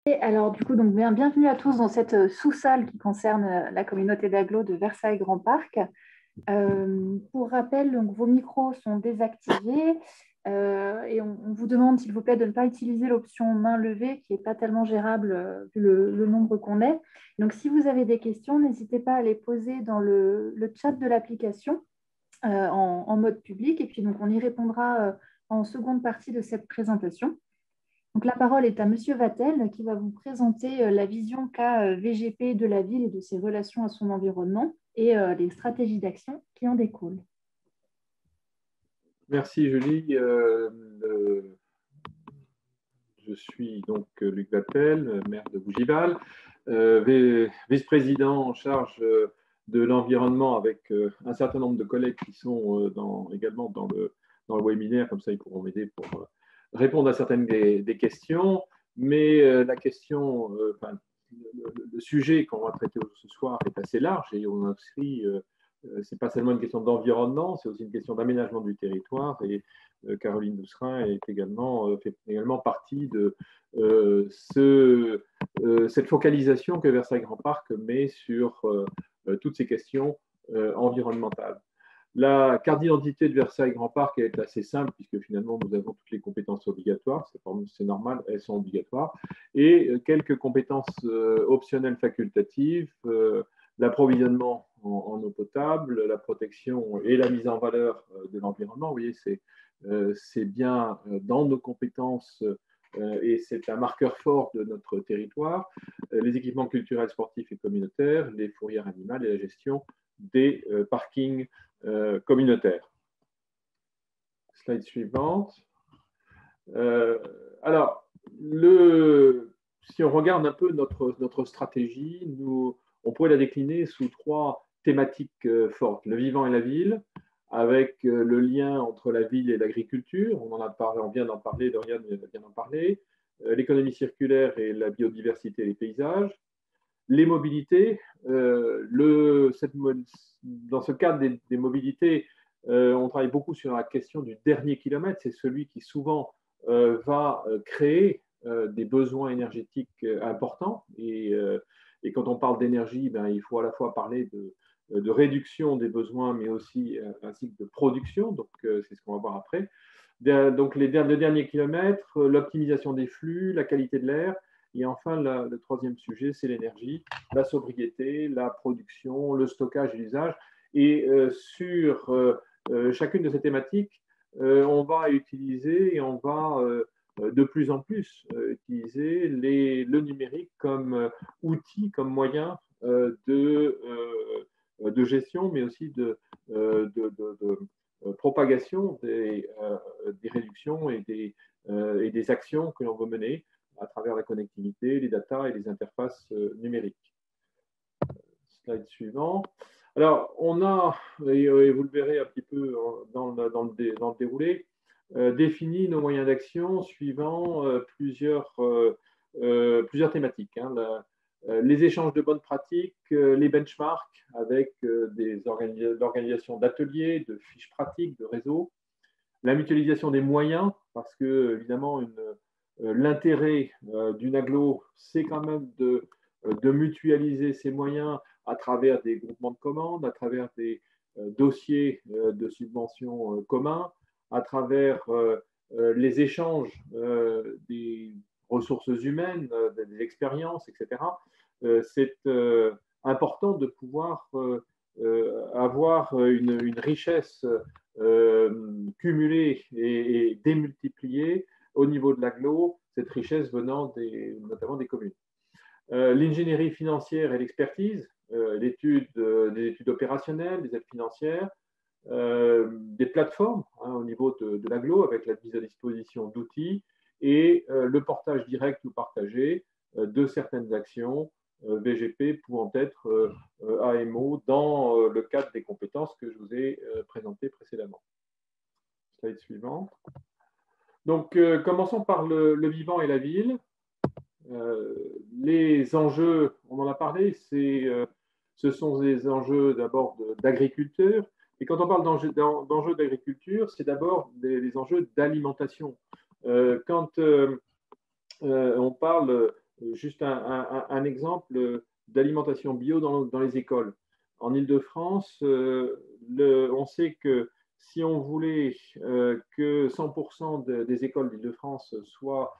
Alors, du coup, donc, bienvenue à tous dans cette sous-salle qui concerne la communauté d'agglo de Versailles Grand Parc. Pour rappel, donc, vos micros sont désactivés et on vous demande, s'il vous plaît, de ne pas utiliser l'option main levée qui n'est pas tellement gérable vu le nombre qu'on est. Donc, si vous avez des questions, n'hésitez pas à les poser dans le chat de l'application en mode public et puis donc, on y répondra en seconde partie de cette présentation. Donc, la parole est à Monsieur Vatel qui va vous présenter la vision qu'a VGP de la ville et de ses relations à son environnement et les stratégies d'action qui en découlent. Merci Julie. Je suis donc Luc Vatel, maire de Bougival, vice-président en charge de l'environnement avec un certain nombre de collègues qui sont également dans le webinaire, comme ça ils pourront m'aider pour répondre à certaines des questions. Mais la question, le sujet qu'on va traiter ce soir est assez large et on inscrit c'est pas seulement une question d'environnement, c'est aussi une question d'aménagement du territoire. Et Caroline Doucerin fait également partie de cette focalisation que Versailles Grand Parc met sur toutes ces questions environnementales. La carte d'identité de Versailles Grand Parc est assez simple puisque finalement nous avons toutes les compétences obligatoires, c'est normal, elles sont obligatoires, et quelques compétences optionnelles facultatives, l'approvisionnement en eau potable, la protection et la mise en valeur de l'environnement. Vous voyez, c'est bien dans nos compétences et c'est un marqueur fort de notre territoire. Les équipements culturels, sportifs et communautaires, les fourrières animales et la gestion des parkings communautaires. Slide suivante. Alors, si on regarde un peu notre stratégie, on pourrait la décliner sous trois thématiques fortes. Le vivant et la ville, avec le lien entre la ville et l'agriculture. On vient d'en parler, Dorian vient d'en parler. L'économie circulaire et la biodiversité et les paysages. Les mobilités. Dans ce cadre des mobilités, on travaille beaucoup sur la question du dernier kilomètre. C'est celui qui souvent va créer des besoins énergétiques importants. Et quand on parle d'énergie, il faut à la fois parler de réduction des besoins, mais aussi ainsi que de production. Donc, c'est ce qu'on va voir après. Donc, le dernier kilomètre, l'optimisation des flux, la qualité de l'air. Et enfin, le troisième sujet, c'est l'énergie, la sobriété, la production, le stockage et l'usage. Et sur chacune de ces thématiques, on va utiliser et on va de plus en plus utiliser le numérique comme outil, comme moyen de gestion, mais aussi de propagation des réductions et des actions que l'on veut mener à travers la connectivité, les data et les interfaces numériques. Slide suivant. Alors, on a, et vous le verrez un petit peu dans le déroulé, défini nos moyens d'action suivant plusieurs thématiques. Les échanges de bonnes pratiques, les benchmarks avec l'organisation d'ateliers, de fiches pratiques, de réseaux, la mutualisation des moyens, parce que évidemment, l'intérêt d'une agglo, c'est quand même de mutualiser ses moyens à travers des groupements de commandes, à travers des dossiers de subventions communs, à travers les échanges des ressources humaines, des expériences, etc. C'est important de pouvoir avoir une richesse cumulée et démultipliée au niveau de l'agglo, cette richesse venant notamment des communes. L'ingénierie financière et l'expertise, des études opérationnelles, des aides financières, des plateformes au niveau de l'agglo avec la mise à disposition d'outils et le portage direct ou partagé de certaines actions VGP pouvant être AMO dans le cadre des compétences que je vous ai présentées précédemment. Slide suivant. Donc, commençons par le vivant et la ville. Les enjeux, on en a parlé, ce sont des enjeux d'abord d'agriculture. Et quand on parle d'enjeux d'agriculture, c'est d'abord des enjeux d'alimentation. Quand on parle juste un exemple d'alimentation bio dans les écoles. En Île-de-France, on sait que si on voulait que 100% des écoles d'Île-de-France soient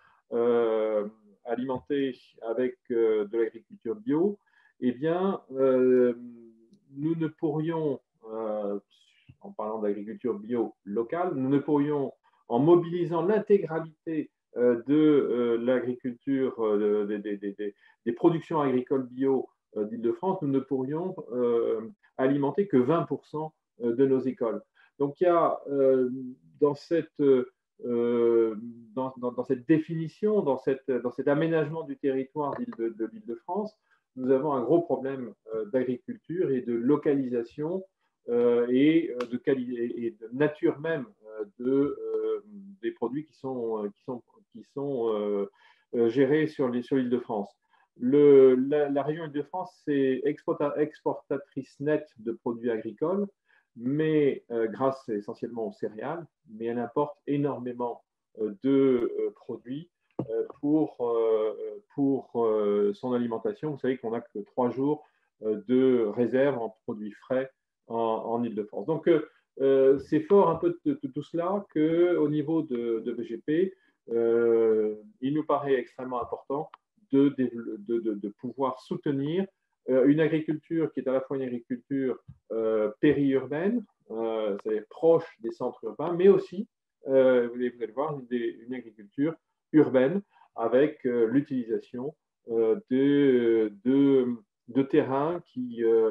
alimentées avec de l'agriculture bio, eh bien, nous ne pourrions, en parlant d'agriculture bio locale, nous ne pourrions, en mobilisant l'intégralité de l'agriculture, des productions agricoles bio d'Île-de-France, nous ne pourrions alimenter que 20% de nos écoles. Donc il y a dans cette dans cette définition, dans cet aménagement du territoire de l'Île-de-France, nous avons un gros problème d'agriculture et de localisation et de nature même des produits qui sont gérés sur l'Île-de-France. La région Île-de-France, c'est exportatrice nette de produits agricoles, mais grâce essentiellement aux céréales, mais elle importe énormément de produits pour son alimentation. Vous savez qu'on n'a que 3 jours de réserve en produits frais en Île-de-France. Donc, c'est fort un peu de tout cela qu'au niveau de VGP, il nous paraît extrêmement important de pouvoir soutenir une agriculture qui est à la fois une agriculture périurbaine, c'est-à-dire proche des centres urbains, mais aussi, vous allez le voir, une agriculture urbaine avec l'utilisation de terrains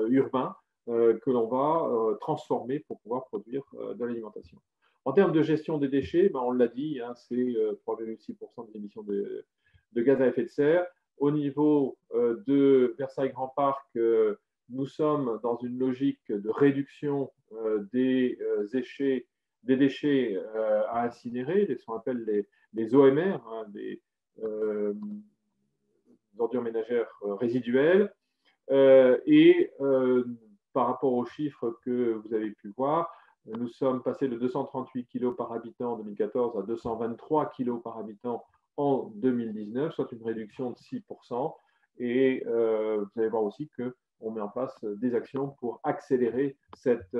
urbains que l'on va transformer pour pouvoir produire de l'alimentation. En termes de gestion des déchets, on l'a dit, hein, c'est 3,6% des émissions de gaz à effet de serre. Au niveau de Versailles Grand Parc, nous sommes dans une logique de réduction des déchets à incinérer, ce qu'on appelle les OMR, hein, des ordures ménagères résiduelles. Et par rapport aux chiffres que vous avez pu voir, nous sommes passés de 238 kg par habitant en 2014 à 223 kg par habitant en 2019, soit une réduction de 6%. Et vous allez voir aussi qu'on met en place des actions pour accélérer cette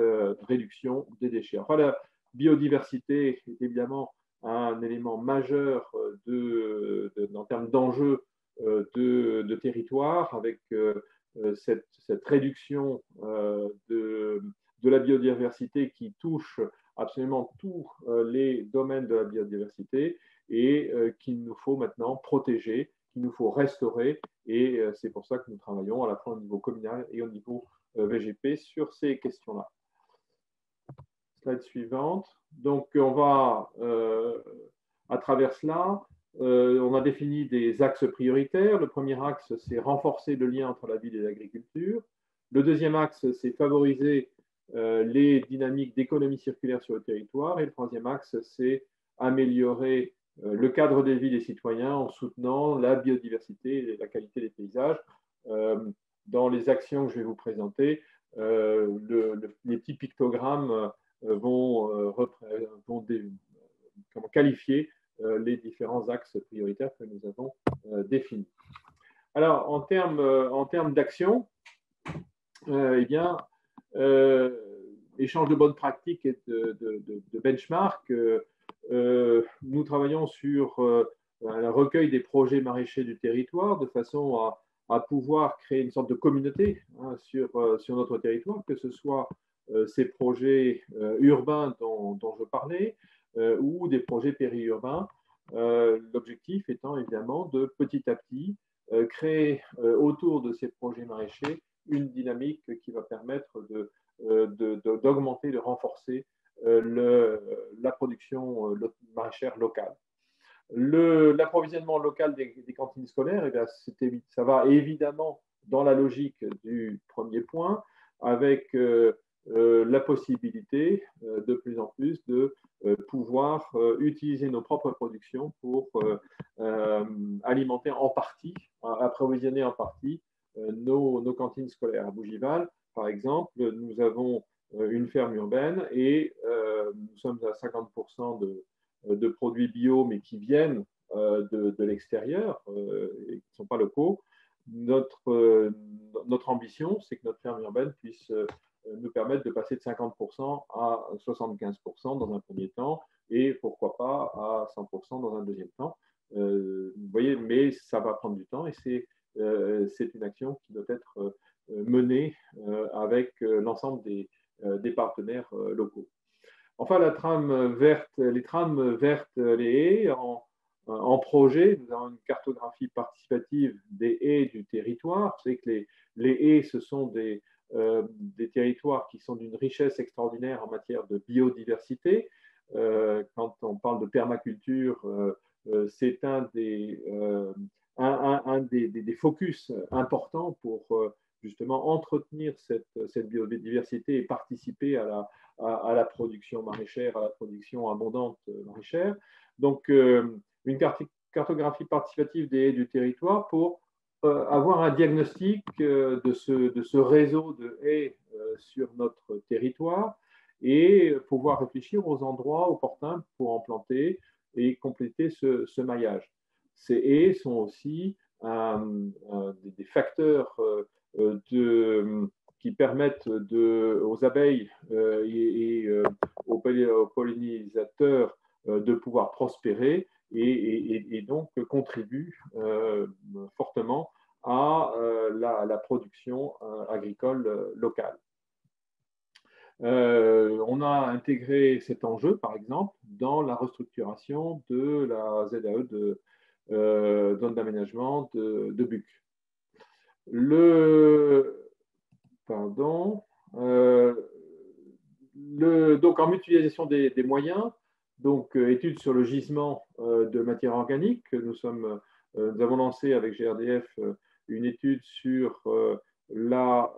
réduction des déchets. Enfin, la biodiversité est évidemment un élément majeur en termes d'enjeux de territoire, avec cette réduction de la biodiversité qui touche absolument tous les domaines de la biodiversité et qu'il nous faut maintenant protéger, qu'il nous faut restaurer. Et c'est pour ça que nous travaillons à la fois au niveau communal et au niveau VGP sur ces questions-là. Slide suivante. Donc, on va, à travers cela, on a défini des axes prioritaires. Le premier axe, c'est renforcer le lien entre la ville et l'agriculture. Le deuxième axe, c'est favoriser les dynamiques d'économie circulaire sur le territoire. Et le troisième axe, c'est améliorer le cadre de vie des citoyens en soutenant la biodiversité et la qualité des paysages. Dans les actions que je vais vous présenter, les petits pictogrammes vont qualifier les différents axes prioritaires que nous avons définis. Alors, en termes d'action, eh bien, échange de bonnes pratiques et de benchmark, nous travaillons sur un recueil des projets maraîchers du territoire de façon à pouvoir créer une sorte de communauté hein, sur notre territoire, que ce soit ces projets urbains dont je parlais ou des projets périurbains. L'objectif étant évidemment de petit à petit créer autour de ces projets maraîchers une dynamique qui va permettre d'augmenter, de renforcer la production maraîchère locale. L'approvisionnement local des cantines scolaires, eh bien, ça va évidemment dans la logique du premier point, avec la possibilité de plus en plus de pouvoir utiliser nos propres productions pour alimenter en partie, approvisionner en partie nos cantines scolaires. À Bougival, par exemple, nous avons une ferme urbaine et nous sommes à 50% de produits bio, mais qui viennent de l'extérieur et qui ne sont pas locaux. Notre ambition, c'est que notre ferme urbaine puisse nous permettre de passer de 50% à 75% dans un premier temps et pourquoi pas à 100% dans un deuxième temps. Vous voyez, mais ça va prendre du temps et c'est une action qui doit être menée avec l'ensemble des partenaires locaux. Enfin, les trames vertes, les haies, en projet, nous avons une cartographie participative des haies du territoire. Vous savez que les haies, ce sont des territoires qui sont d'une richesse extraordinaire en matière de biodiversité. Quand on parle de permaculture, c'est un des focus importants pour justement entretenir cette biodiversité et participer à la production maraîchère, à la production abondante maraîchère. Donc, une cartographie participative des haies du territoire pour avoir un diagnostic de ce réseau de haies sur notre territoire et pouvoir réfléchir aux endroits opportuns pour en planter et compléter ce maillage. Ces haies sont aussi des facteurs qui permettent aux abeilles et aux pollinisateurs de pouvoir prospérer et donc contribuent fortement à la production agricole locale. On a intégré cet enjeu, par exemple, dans la restructuration de la ZAE de zone d'aménagement de Buc. Donc en mutualisation des moyens, donc études sur le gisement de matière organique, nous avons lancé avec GRDF une étude sur la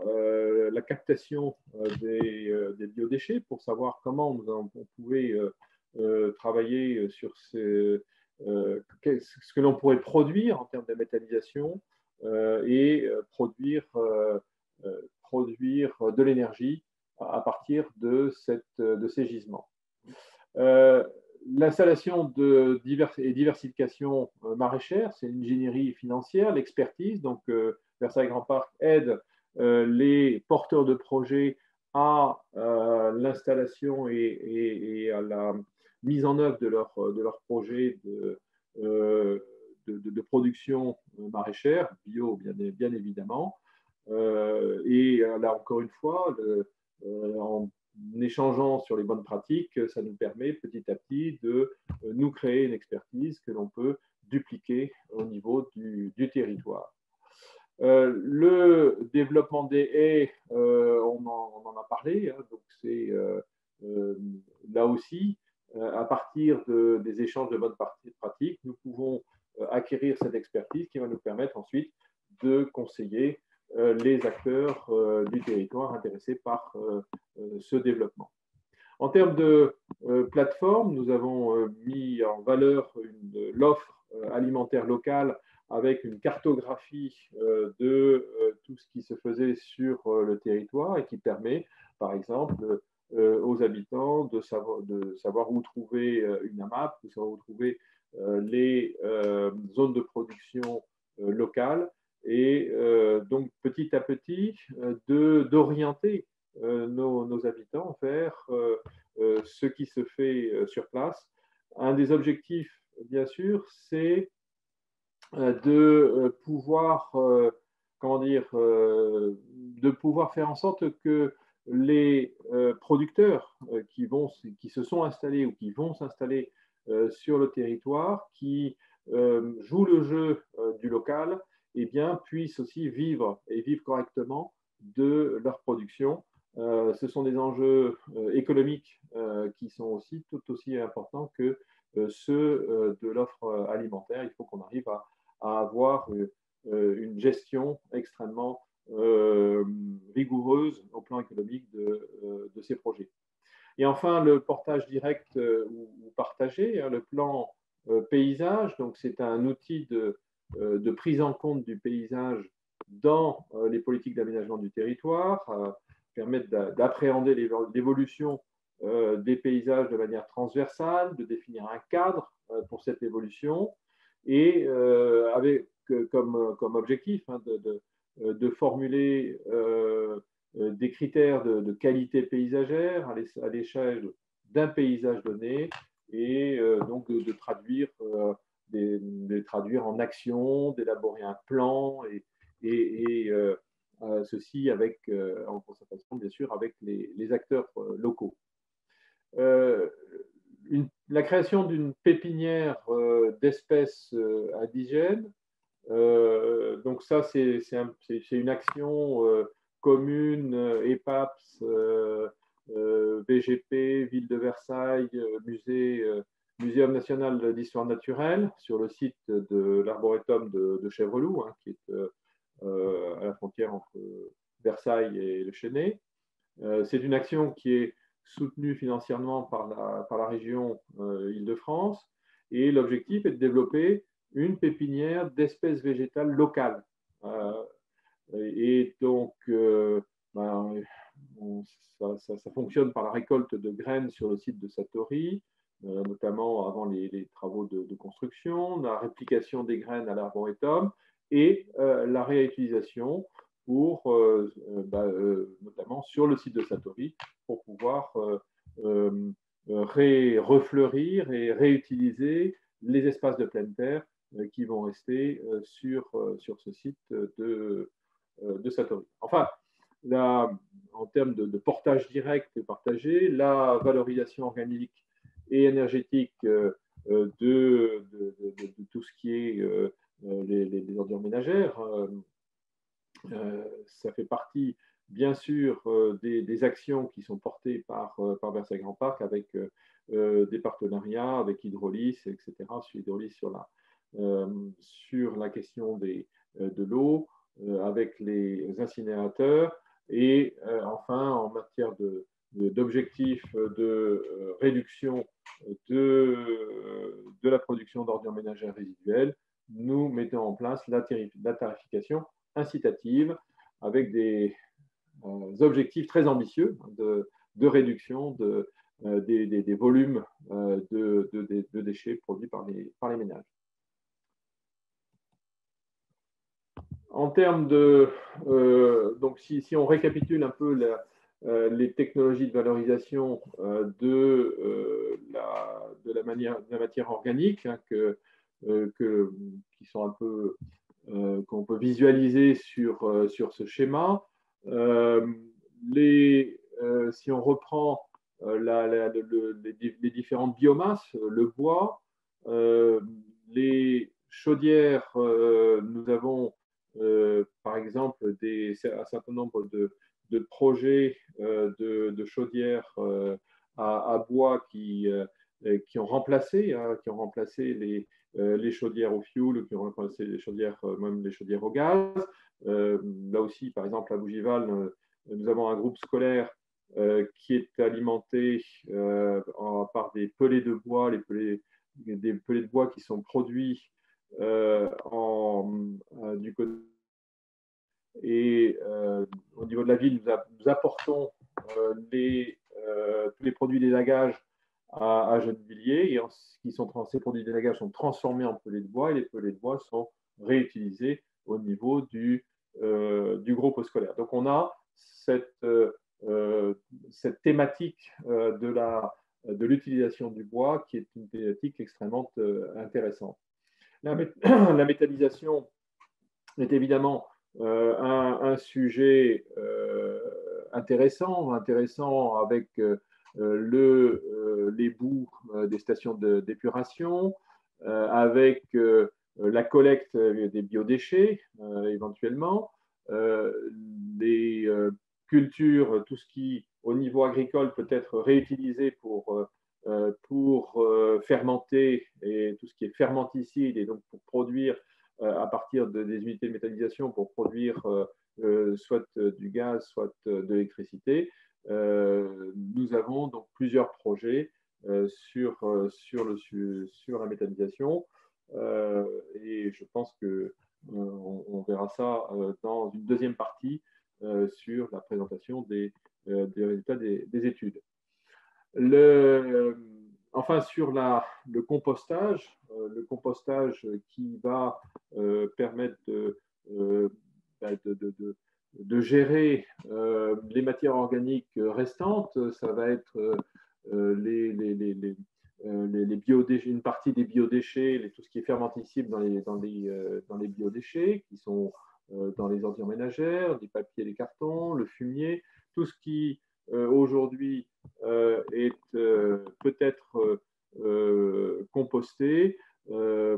captation des biodéchets pour savoir comment on pouvait travailler sur ce que l'on pourrait produire en termes de méthanisation et produire de l'énergie à partir de ces gisements. L'installation et diversification maraîchère, c'est l'ingénierie financière, l'expertise. Donc, Versailles Grand Parc aide les porteurs de projets à l'installation et à la mise en œuvre de leur projet de production maraîchère, bio bien évidemment. Et là, encore une fois, en échangeant sur les bonnes pratiques, ça nous permet petit à petit de nous créer une expertise que l'on peut dupliquer au niveau du territoire. Le développement des haies, on en a parlé, hein, donc c'est là aussi, à partir des échanges de bonnes pratiques, nous pouvons acquérir cette expertise qui va nous permettre ensuite de conseiller les acteurs du territoire intéressés par ce développement. En termes de plateforme, nous avons mis en valeur l'offre alimentaire locale avec une cartographie de tout ce qui se faisait sur le territoire et qui permet, par exemple, aux habitants de savoir où trouver une AMAP, de savoir où trouver les zones de production locales et donc petit à petit d'orienter nos habitants vers ce qui se fait sur place. Un des objectifs, bien sûr, c'est de pouvoir, de pouvoir faire en sorte que les producteurs qui se sont installés ou qui vont s'installer sur le territoire, qui jouent le jeu du local, eh bien, puissent aussi vivre correctement de leur production. Ce sont des enjeux économiques qui sont aussi tout aussi importants que ceux de l'offre alimentaire. Il faut qu'on arrive à avoir une gestion extrêmement rigoureuse au plan économique de ces projets. Et enfin, le portage direct ou partagé, hein, le plan paysage, donc c'est un outil de prise en compte du paysage dans les politiques d'aménagement du territoire, permettre d'appréhender l'évolution des paysages de manière transversale, de définir un cadre pour cette évolution et avec comme objectif hein, de formuler des critères de qualité paysagère à l'échelle d'un paysage donné et donc de traduire, traduire en action, d'élaborer un plan ceci avec, en concertation bien sûr avec les acteurs locaux. La création d'une pépinière d'espèces indigènes. Donc ça, c'est une action commune, EPAPS, BGP, Ville de Versailles, Muséum national d'histoire naturelle, sur le site de l'arboretum de Chèvreloup, hein, qui est à la frontière entre Versailles et le Chesnay. C'est une action qui est soutenue financièrement par la région Île-de-France et l'objectif est de développer une pépinière d'espèces végétales locales. Et donc, ça fonctionne par la récolte de graines sur le site de Satori, notamment avant les travaux de construction, la réplication des graines à l'arboretum et la réutilisation pour, notamment sur le site de Satori, pour pouvoir refleurir et réutiliser les espaces de pleine terre qui vont rester sur ce site de Satori. Enfin, là, en termes de portage direct et partagé, la valorisation organique et énergétique de tout ce qui est les ordures ménagères, ça fait partie, bien sûr, des actions qui sont portées par Versailles Grand Parc avec des partenariats avec Hydrolis, etc., sur la question de l'eau, avec les incinérateurs et enfin en matière d'objectifs de réduction de la production d'ordures ménagères résiduelles, nous mettons en place la tarification incitative avec des objectifs très ambitieux de réduction des volumes de déchets produits par les ménages. En termes donc si on récapitule un peu les technologies de valorisation de la matière organique, hein, qui sont un peu qu'on peut visualiser sur ce schéma. Si on reprend les différentes biomasses, le bois, les chaudières, nous avons par exemple un certain nombre de projets de chaudières à bois qui ont remplacé les chaudières au fioul, qui ont remplacé les chaudières, même les chaudières au gaz. Là aussi, par exemple, à Bougival, nous avons un groupe scolaire qui est alimenté par des pellets de bois, des pellets de bois qui sont produits du côté. Et au niveau de la ville, nous apportons tous les produits d'élagage à Gennevilliers, et ces produits d'élagage sont transformés en pellets de bois, et les pellets de bois sont réutilisés au niveau du groupe scolaire. Donc on a cette thématique de l'utilisation du bois qui est une thématique extrêmement intéressante. La métallisation est évidemment un sujet intéressant avec les boues des stations d'épuration, avec la collecte des biodéchets éventuellement, les cultures, tout ce qui au niveau agricole peut être réutilisé pour fermenter, et tout ce qui est fermenticide, et donc pour produire à partir des unités de méthanisation pour produire soit du gaz, soit de l'électricité. Nous avons donc plusieurs projets sur la méthanisation et je pense qu'on verra ça dans une deuxième partie sur la présentation des résultats des études. enfin, sur le compostage qui va permettre bah, de gérer les matières organiques restantes, ça va être une partie des biodéchets, tout ce qui est fermentescible dans les biodéchets, qui sont dans les ordures ménagères, les papiers, les cartons, le fumier, tout ce qui aujourd'hui est peut-être composté, a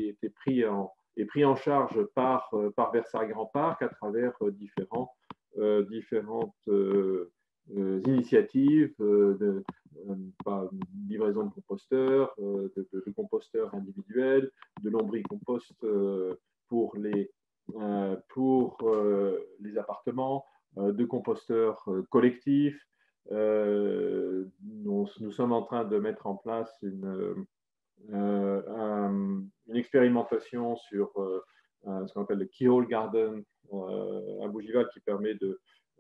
été pris en charge par Versailles Grand Parc à travers différentes initiatives livraison de composteurs, de composteurs individuels, de lombricompost pour les appartements, de composteurs collectifs. Nous sommes en train de mettre en place une expérimentation sur ce qu'on appelle le Keyhole Garden à Bougival qui permet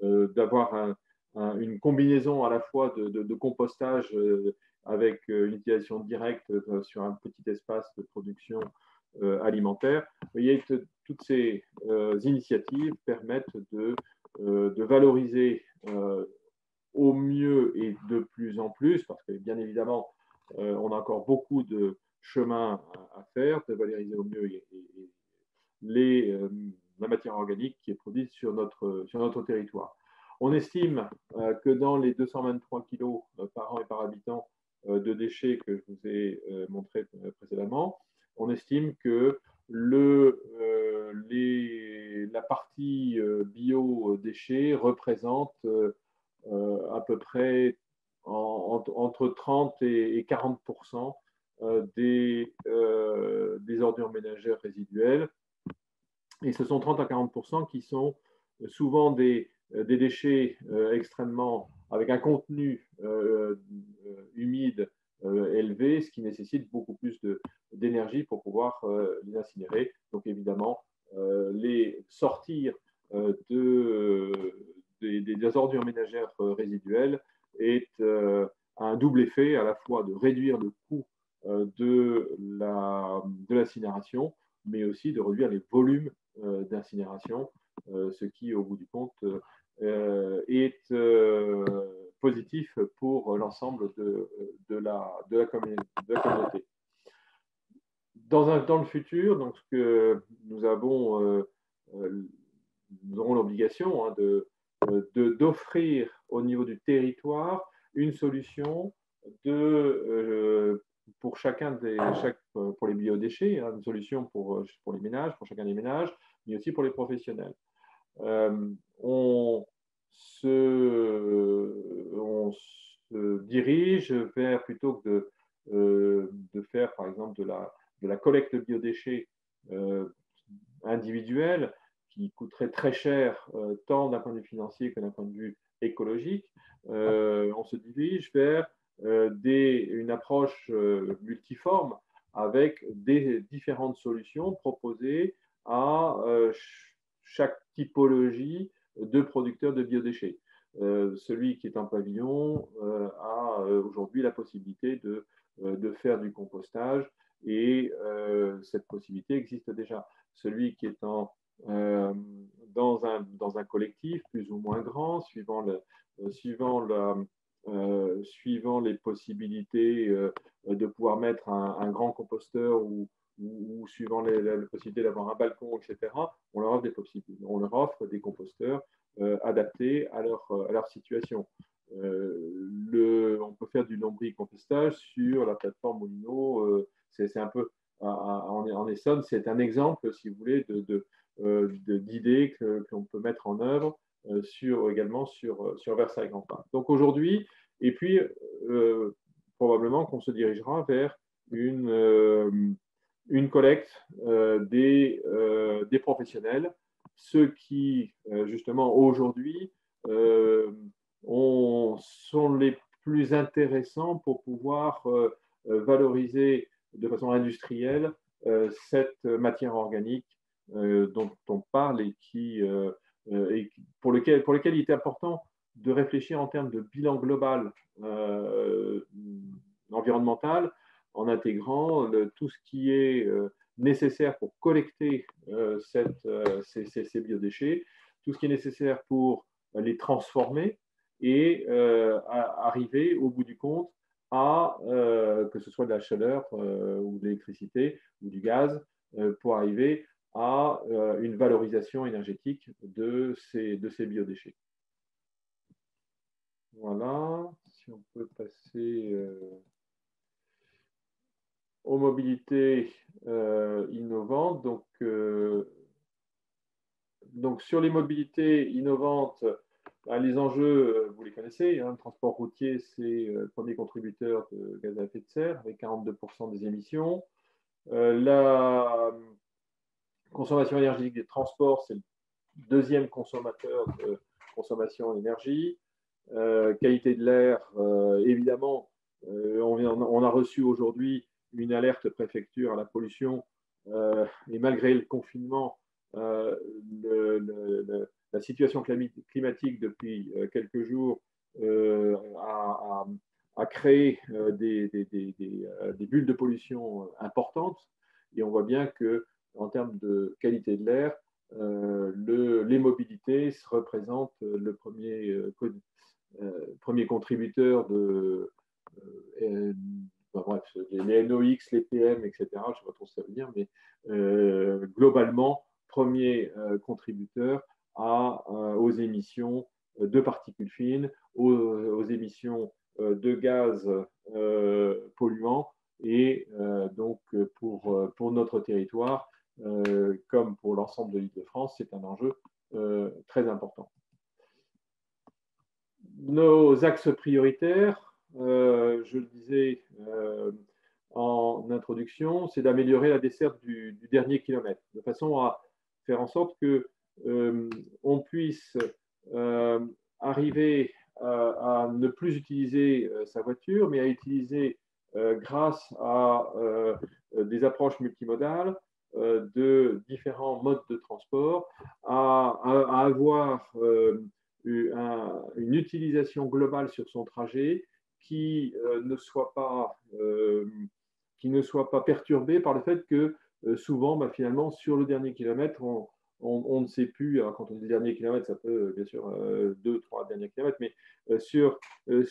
d'avoir une combinaison à la fois de compostage avec une utilisation directe sur un petit espace de production alimentaire. Vous voyez, toutes ces initiatives permettent de valoriser au mieux et de plus en plus, parce que bien évidemment, on a encore beaucoup de chemin à faire, de valoriser au mieux la matière organique qui est produite sur notre territoire. On estime que dans les 223 kilos par an et par habitant de déchets que je vous ai montré précédemment, on estime que la partie bio-déchets représente à peu près entre 30 et 40% des ordures ménagères résiduelles. Et ce sont 30 à 40% qui sont souvent des déchets extrêmement avec un contenu humide élevé, ce qui nécessite beaucoup plus d'énergie pour pouvoir les incinérer. Donc évidemment, les sortir des ordures ménagères résiduelles est un double effet, à la fois de réduire le coût de l'incinération, mais aussi de réduire les volumes d'incinération, ce qui, au bout du compte, est positif pour l'ensemble de la communauté. Dans le futur, donc, ce que nous aurons l'obligation d'offrir au niveau du territoire une solution pour pour les biodéchets, une solution pour les ménages, pour chacun des ménages, mais aussi pour les professionnels. On se dirige vers, plutôt que de faire par exemple de la collecte de biodéchets individuelle, qui coûterait très cher, tant d'un point de vue financier que d'un point de vue écologique, on se dirige vers une approche multiforme avec des différentes solutions proposées à chaque typologie de producteurs de biodéchets. Celui qui est en pavillon a aujourd'hui la possibilité de faire du compostage et cette possibilité existe déjà. Celui qui est dans un collectif plus ou moins grand, suivant les possibilités de pouvoir mettre un grand composteur ou suivant la possibilité d'avoir un balcon, etc., on leur offre des composteurs adaptés à leur situation. On peut faire du lombricompostage sur la plateforme Molino. C'est un peu en Essonne, c'est un exemple, si vous voulez, d'idées que l'on peut mettre en œuvre également sur Versailles Grand Parc. Donc aujourd'hui, et puis probablement qu'on se dirigera vers une collecte des professionnels, ceux qui, justement, aujourd'hui, sont les plus intéressants pour pouvoir valoriser de façon industrielle cette matière organique dont on parle et pour lequel il est important de réfléchir en termes de bilan global environnemental en intégrant tout ce qui est nécessaire pour collecter ces biodéchets, tout ce qui est nécessaire pour les transformer et arriver au bout du compte à, que ce soit de la chaleur ou de l'électricité ou du gaz, pour arriver à une valorisation énergétique de ces biodéchets. Voilà, si on peut passer aux mobilités innovantes. Donc, sur les mobilités innovantes, les enjeux, vous les connaissez, hein, le transport routier, c'est le premier contributeur de gaz à effet de serre, avec 42% des émissions. La consommation énergétique des transports, c'est le deuxième consommateur de consommation d'énergie. Qualité de l'air, évidemment, on a reçu aujourd'hui une alerte préfecture à la pollution, et malgré le confinement, la situation climatique depuis quelques jours a créé des bulles de pollution importantes, et on voit bien que en termes de qualité de l'air, les mobilités représentent le premier contributeur de bref, les NOx, les PM, etc. Je ne sais pas trop ce que ça veut dire, mais globalement, premier contributeur aux émissions de particules fines, aux émissions de gaz polluants. Et donc, pour notre territoire, comme pour l'ensemble de l'Île-de-France, c'est un enjeu très important. Nos axes prioritaires, je le disais en introduction, c'est d'améliorer la desserte du dernier kilomètre, de façon à faire en sorte qu'on puisse arriver à ne plus utiliser sa voiture, mais à utiliser, grâce à des approches multimodales, de différents modes de transport, à avoir une utilisation globale sur son trajet qui ne soit pas perturbée par le fait que souvent, finalement, sur le dernier kilomètre, on ne sait plus, alors quand on dit le dernier kilomètre, ça peut bien sûr 2-3 derniers kilomètres, mais sur la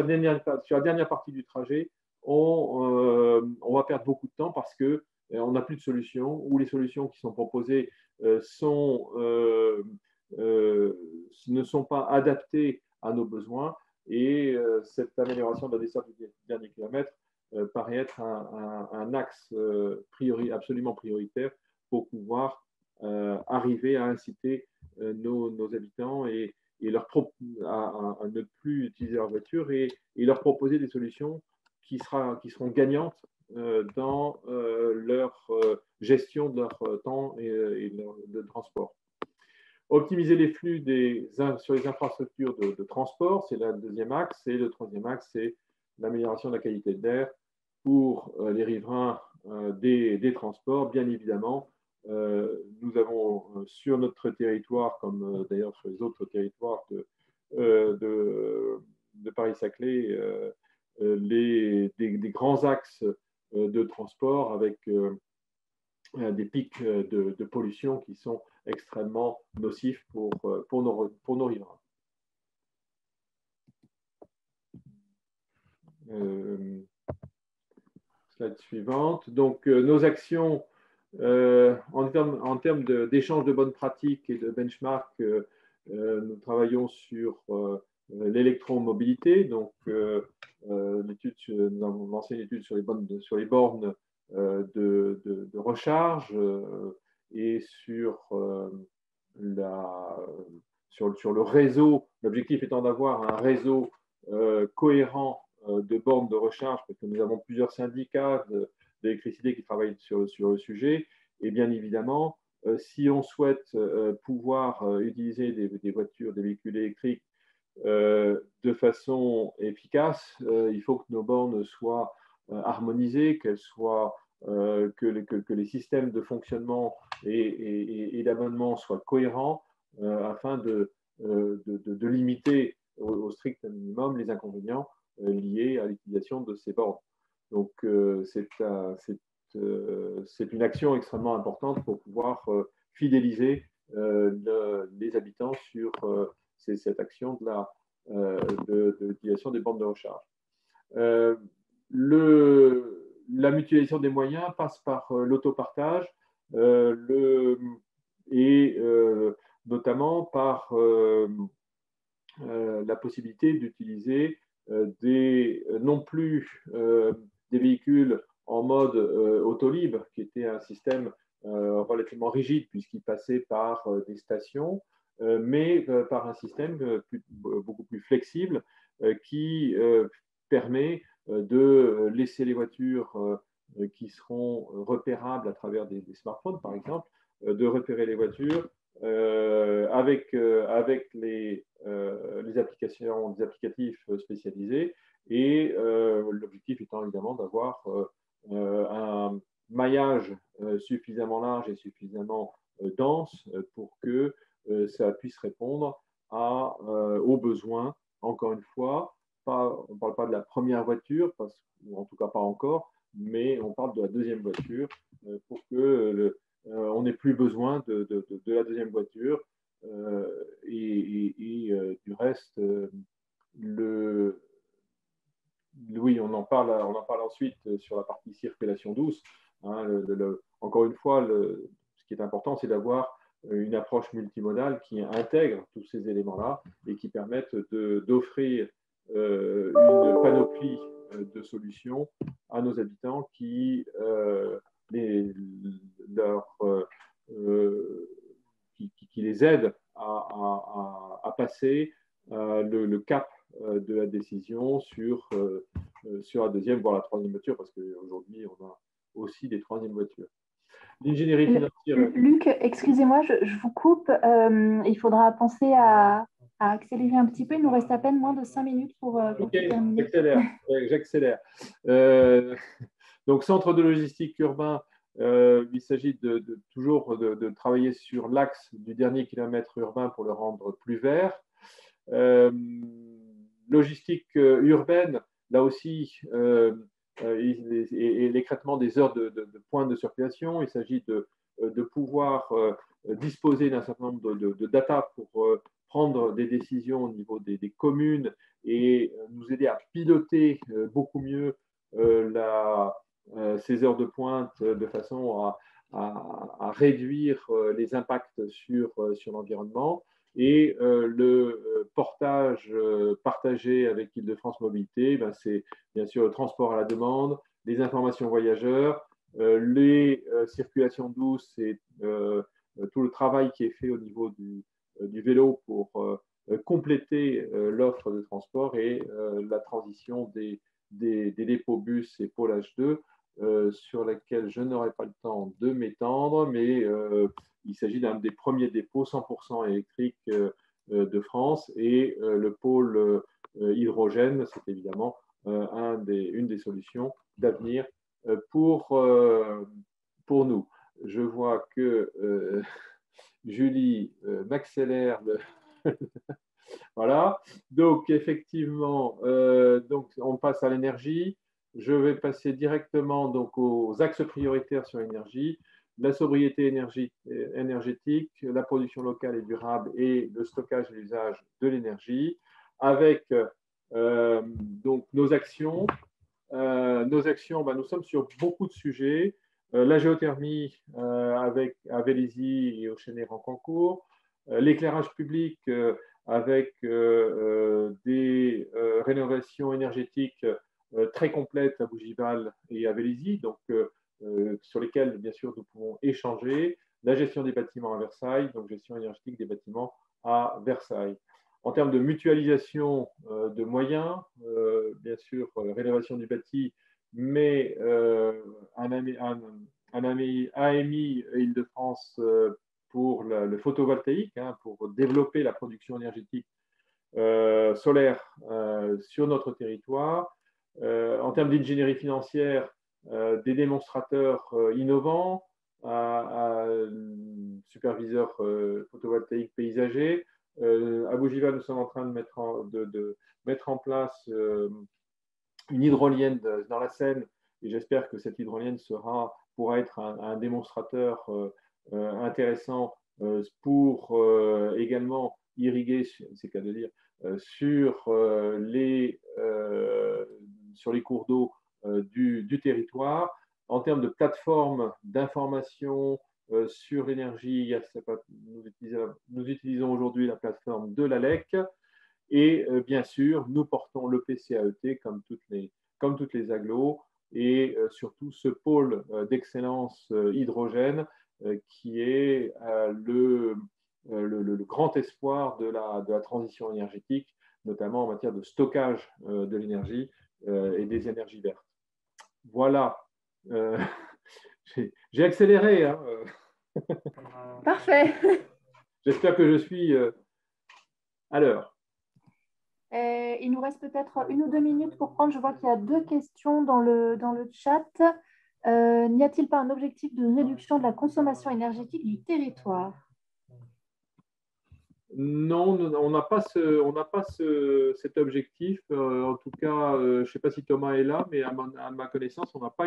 dernière partie du trajet, on va perdre beaucoup de temps parce que on n'a plus de solutions, ou les solutions qui sont proposées ne sont pas adaptées à nos besoins, et cette amélioration de la desserte du dernier kilomètre paraît être un axe absolument prioritaire pour pouvoir arriver à inciter nos habitants à ne plus utiliser leur voiture, et leur proposer des solutions qui seront gagnantes dans leur gestion de leur temps et de transport. Optimiser les flux sur les infrastructures de transport, c'est le deuxième axe. Et le troisième axe, c'est l'amélioration de la qualité de l'air pour les riverains des transports. Bien évidemment, nous avons sur notre territoire, comme d'ailleurs sur les autres territoires de Paris-Saclay, des grands axes de transport avec des pics de pollution qui sont extrêmement nocifs pour nos riverains. Slide suivante. Donc, nos actions en termes d'échange de bonnes pratiques et de benchmark, nous travaillons sur l'électromobilité. Donc, nous avons lancé une étude sur les bornes de recharge et sur le réseau. L'objectif étant d'avoir un réseau cohérent de bornes de recharge, parce que nous avons plusieurs syndicats d'électricité qui travaillent sur le sujet. Et bien évidemment, si on souhaite pouvoir utiliser des voitures, des véhicules électriques de façon efficace, il faut que nos bornes soient harmonisées, que les systèmes de fonctionnement et d'abonnement soient cohérents afin de limiter au strict minimum les inconvénients liés à l'utilisation de ces bornes. Donc, c'est une action extrêmement importante pour pouvoir fidéliser les habitants sur cette action de l'utilisation des bornes de recharge. La mutualisation des moyens passe par l'autopartage et notamment par la possibilité d'utiliser non plus des véhicules en mode auto-libre, qui était un système relativement rigide puisqu'il passait par des stations, mais par un système beaucoup plus flexible qui permet de laisser les voitures qui seront repérables à travers des smartphones, par exemple, de repérer les voitures avec les applications, des applicatifs spécialisés, et l'objectif étant évidemment d'avoir un maillage suffisamment large et suffisamment dense pour que ça puisse répondre aux besoins, encore une fois. On ne parle pas de la première voiture, ou en tout cas pas encore, mais on parle de la deuxième voiture pour que on n'ait plus besoin de la deuxième voiture. Du reste, oui, on en parle ensuite sur la partie circulation douce. Hein, encore une fois, ce qui est important, c'est d'avoir une approche multimodale qui intègre tous ces éléments-là et qui permettent d'offrir une panoplie de solutions à nos habitants qui les aident à passer le cap de la décision sur la deuxième, voire la troisième voiture, parce qu'aujourd'hui, on a aussi des troisièmes voitures. L'ingénierie financière. Luc, excusez-moi, je vous coupe. Il faudra penser à accélérer un petit peu. Il nous reste à peine moins de 5 minutes pour terminer. J'accélère. Donc, centre de logistique urbain, il s'agit toujours de travailler sur l'axe du dernier kilomètre urbain pour le rendre plus vert. Logistique urbaine, là aussi, et l'écrêtement des heures de pointe de circulation. Il s'agit de pouvoir disposer d'un certain nombre de data pour prendre des décisions au niveau des communes et nous aider à piloter beaucoup mieux ces heures de pointe de façon à réduire les impacts sur l'environnement. Et le portage partagé avec Île-de-France Mobilité, c'est bien sûr le transport à la demande, les informations voyageurs, les circulations douces et tout le travail qui est fait au niveau du vélo pour compléter l'offre de transport et la transition des dépôts bus et pôle H2 sur laquelle je n'aurai pas le temps de m'étendre, mais il s'agit d'un des premiers dépôts 100% électriques de France, et le pôle hydrogène, c'est évidemment une des solutions d'avenir pour nous. Je vois que Julie m'accélère. Voilà. Donc, effectivement, donc on passe à l'énergie. Je vais passer directement donc, aux axes prioritaires sur l'énergie. La sobriété énergétique, la production locale et durable et le stockage et l'usage de l'énergie, avec donc nos actions. Nous sommes sur beaucoup de sujets. La géothermie à Vélizy et au Chênay-Rancancourt, l'éclairage public avec des rénovations énergétiques très complètes à Bougival et à Vélizy, donc sur lesquelles, bien sûr, nous pouvons échanger. La gestion des bâtiments à Versailles, donc gestion énergétique des bâtiments à Versailles. En termes de mutualisation de moyens, bien sûr, rénovation du bâti, mais un AMI Île-de-France pour le photovoltaïque, pour développer la production énergétique solaire sur notre territoire. En termes d'ingénierie financière, des démonstrateurs innovants, superviseurs photovoltaïques paysagers, À Bougival, nous sommes en train de mettre en place une hydrolienne dans la Seine, et j'espère que cette hydrolienne pourra être un démonstrateur intéressant pour également irriguer, c'est le cas de dire, sur les cours d'eau du territoire. En termes de plateforme d'information sur l'énergie, nous utilisons aujourd'hui la plateforme de l'ALEC. Et bien sûr, nous portons le PCAET comme toutes les agglos et surtout ce pôle d'excellence hydrogène qui est le grand espoir de la transition énergétique, notamment en matière de stockage de l'énergie et des énergies vertes. Voilà. J'ai accéléré. Hein. Parfait. J'espère que je suis à l'heure. Il nous reste peut-être 1 ou 2 minutes pour prendre. Je vois qu'il y a 2 questions dans le chat. N'y a-t-il pas un objectif de réduction de la consommation énergétique du territoire? Non, on n'a pas cet objectif. En tout cas, je ne sais pas si Thomas est là, mais à ma connaissance, on n'a pas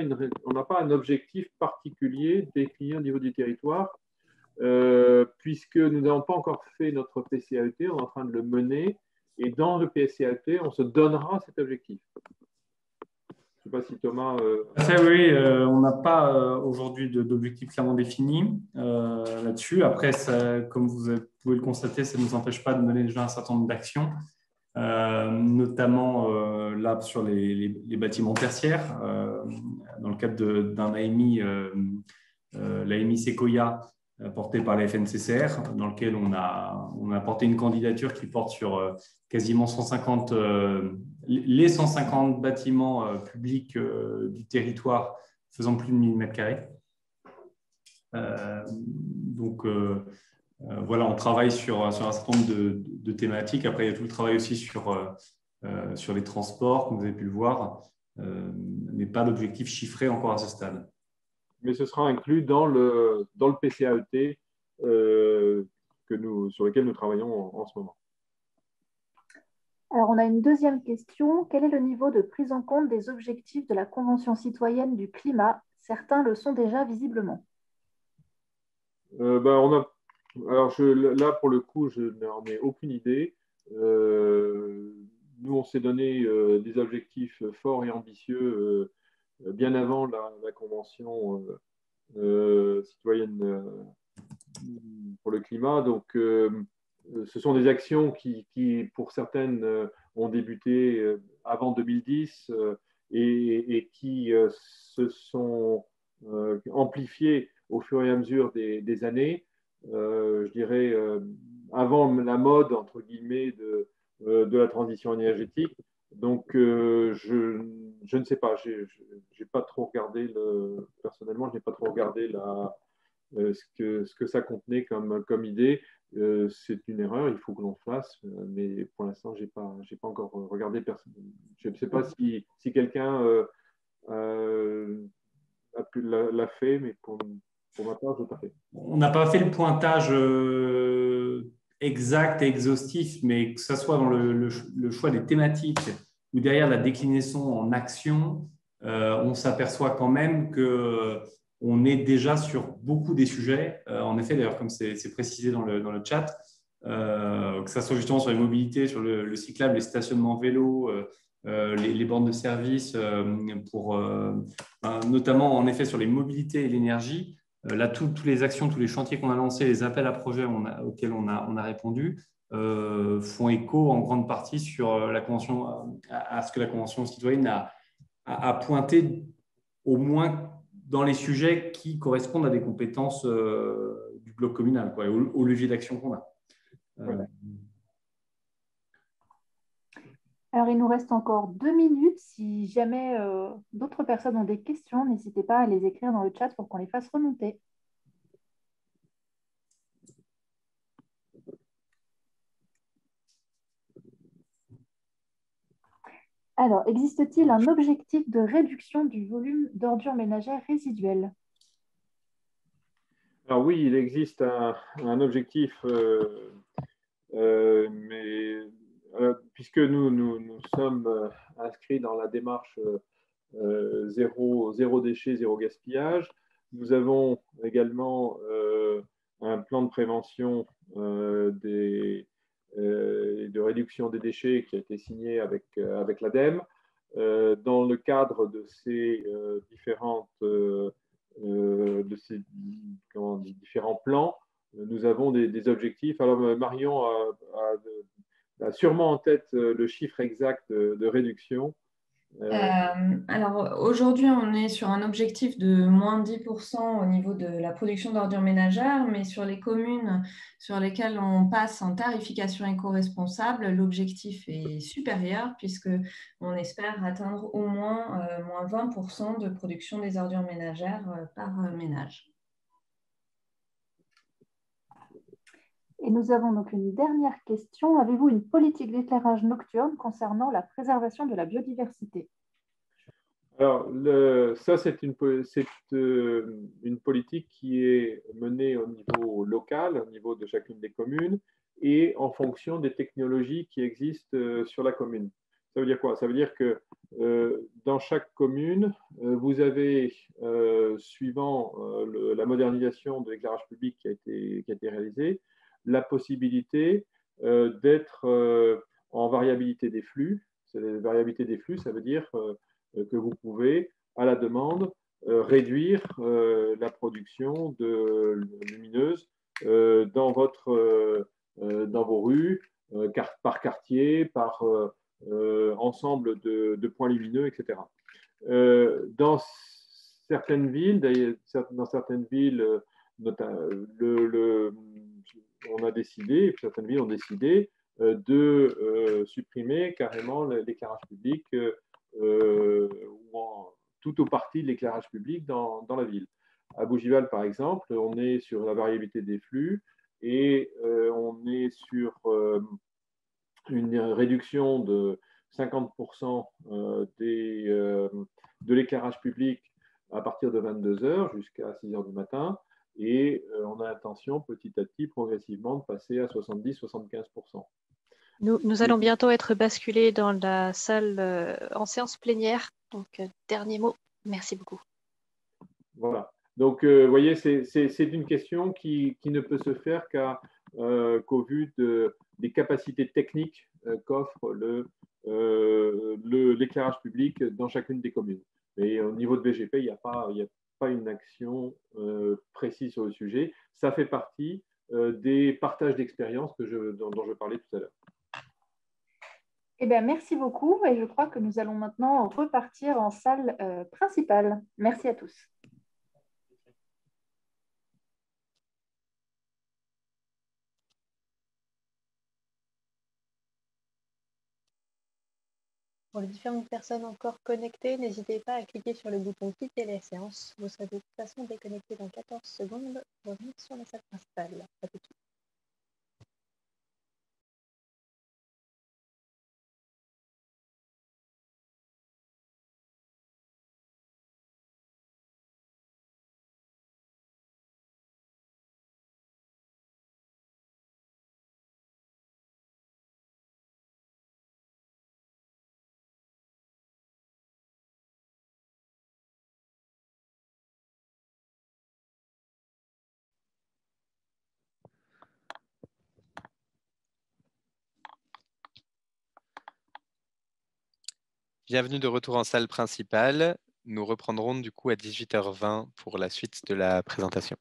un objectif particulier défini au niveau du territoire, puisque nous n'avons pas encore fait notre PCAET, on est en train de le mener, et dans le PCAET, on se donnera cet objectif. Je ne sais pas si Thomas… Oui, on n'a pas aujourd'hui d'objectif clairement défini là-dessus. Après, ça, comme vous pouvez le constater, ça ne nous empêche pas de mener déjà un certain nombre d'actions, notamment là sur les bâtiments tertiaires, dans le cadre d'un AMI, l'AMI Sequoia, porté par la FNCCR, dans lequel on a porté une candidature qui porte sur quasiment 150, les 150 bâtiments publics du territoire faisant plus de 1000 m². Donc, voilà, on travaille sur un certain nombre de thématiques. Après, il y a tout le travail aussi sur les transports, comme vous avez pu le voir, mais pas d'objectif chiffré encore à ce stade. Mais ce sera inclus dans le PCAET sur lequel nous travaillons en ce moment. Alors, on a une deuxième question. Quel est le niveau de prise en compte des objectifs de la Convention citoyenne du climat? Certains le sont déjà visiblement. Là, pour le coup, je n'en ai aucune idée. Nous, on s'est donné des objectifs forts et ambitieux bien avant la Convention citoyenne pour le climat. Donc, ce sont des actions qui pour certaines, ont débuté avant 2010 et qui se sont amplifiées au fur et à mesure des années. Je dirais, avant la mode, entre guillemets, de la transition énergétique. Donc, je ne sais pas, j'ai pas trop regardé, personnellement, je n'ai pas trop regardé ce que ça contenait comme idée. C'est une erreur, il faut que l'on fasse, mais pour l'instant, je n'ai pas encore regardé personne. Je ne sais pas si quelqu'un l'a fait, mais pour ma part, je n'ai pas fait. On n'a pas fait le pointage exact et exhaustif, mais que ce soit dans le choix des thématiques ou derrière la déclinaison en action, on s'aperçoit quand même qu'on est déjà sur beaucoup des sujets. En effet, d'ailleurs, comme c'est précisé dans le chat, que ce soit justement sur les mobilités, sur le cyclable, les stationnements vélos, les bornes de service, notamment en effet sur les mobilités et l'énergie. Là, toutes les actions, tous les chantiers qu'on a lancés, les appels à projets auxquels on a répondu, font écho en grande partie sur la convention, à ce que la Convention citoyenne a pointé, au moins dans les sujets qui correspondent à des compétences du bloc communal, quoi, au levier d'action qu'on a. Alors, il nous reste encore 2 minutes. Si jamais d'autres personnes ont des questions, n'hésitez pas à les écrire dans le chat pour qu'on les fasse remonter. Alors, existe-t-il un objectif de réduction du volume d'ordures ménagères résiduelles? Alors oui, il existe un objectif mais puisque nous sommes inscrits dans la démarche zéro déchet, zéro gaspillage, nous avons également un plan de prévention de réduction des déchets qui a été signé avec l'ADEME. Dans le cadre de ces différents plans, nous avons des objectifs. Alors, Marion a sûrement en tête le chiffre exact de réduction. Alors aujourd'hui, on est sur un objectif de moins 10% au niveau de la production d'ordures ménagères, mais sur les communes sur lesquelles on passe en tarification éco-responsable, l'objectif est supérieur puisqu'on espère atteindre au moins moins 20% de production des ordures ménagères par ménage. Et nous avons donc une dernière question. Avez-vous une politique d'éclairage nocturne concernant la préservation de la biodiversité? Alors, ça, c'est une politique qui est menée au niveau local, au niveau de chacune des communes, et en fonction des technologies qui existent sur la commune. Ça veut dire quoi? Ça veut dire que dans chaque commune, vous avez, suivant la modernisation de l'éclairage public qui a été réalisée, la possibilité d'être en variabilité des flux. La variabilité des flux, ça veut dire que vous pouvez, à la demande, réduire la production de lumineuse dans vos rues, par quartier, par ensemble de points lumineux, etc. Dans certaines villes, on a décidé, certaines villes ont décidé de supprimer carrément l'éclairage public tout ou partie de l'éclairage public dans la ville. À Bougival, par exemple, on est sur la variabilité des flux et on est sur une réduction de 50% de l'éclairage public à partir de 22 heures jusqu'à 6 heures du matin. Et on a l'intention petit à petit, progressivement, de passer à 70-75%. Nous allons bientôt être basculés dans la salle en séance plénière. Donc, dernier mot. Merci beaucoup. Voilà. Donc, vous voyez, c'est une question qui ne peut se faire qu'au vu des capacités techniques qu'offre l'éclairage public dans chacune des communes. Et au niveau de BGP, il n'y a pas une action précise sur le sujet. Ça fait partie des partages d'expériences dont je parlais tout à l'heure. Eh bien, merci beaucoup et je crois que nous allons maintenant repartir en salle principale. Merci à tous. Pour les différentes personnes encore connectées, n'hésitez pas à cliquer sur le bouton quitter la séance. Vous serez de toute façon déconnecté dans 14 secondes pour revenir sur la salle principale. À tout de suite. Bienvenue de retour en salle principale. Nous reprendrons du coup à 18h20 pour la suite de la présentation.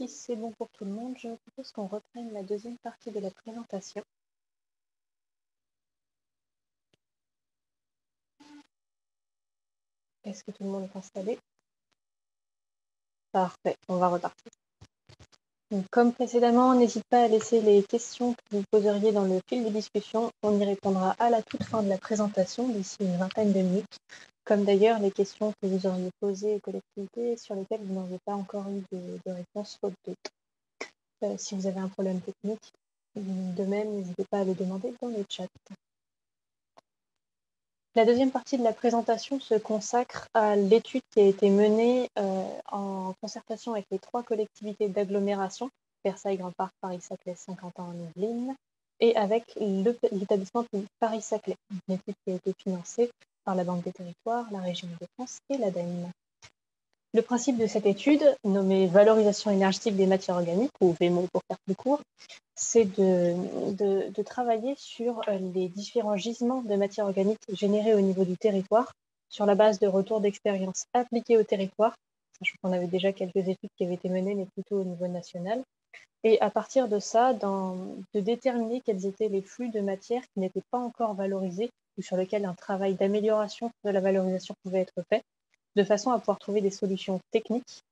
si c'est bon pour tout le monde, je propose qu'on reprenne la deuxième partie de la présentation. Est-ce que tout le monde est installé? Parfait, on va repartir. Donc, comme précédemment, n'hésite pas à laisser les questions que vous poseriez dans le fil de discussion. On y répondra à la toute fin de la présentation, d'ici une vingtaine de minutes, comme d'ailleurs les questions que vous auriez posées aux collectivités sur lesquelles vous n'auriez pas encore eu de réponse faute de temps. Si vous avez un problème technique, de même, n'hésitez pas à le demander dans le chat. La deuxième partie de la présentation se consacre à l'étude qui a été menée en concertation avec les 3 collectivités d'agglomération, Versailles, Grand Parc, Paris-Saclay, Saint-Quentin en Yvelines, et avec l'établissement Paris-Saclay, une étude qui a été financée par la Banque des Territoires, la Région de France et l'ADEME. Le principe de cette étude, nommée valorisation énergétique des matières organiques, ou VMO pour faire plus court, c'est de travailler sur les différents gisements de matières organiques générés au niveau du territoire, sur la base de retours d'expérience appliqués au territoire, sachant qu'on avait déjà quelques études qui avaient été menées, mais plutôt au niveau national, et à partir de ça, de déterminer quels étaient les flux de matières qui n'étaient pas encore valorisés, ou sur lesquels un travail d'amélioration de la valorisation pouvait être fait, de façon à pouvoir trouver des solutions techniques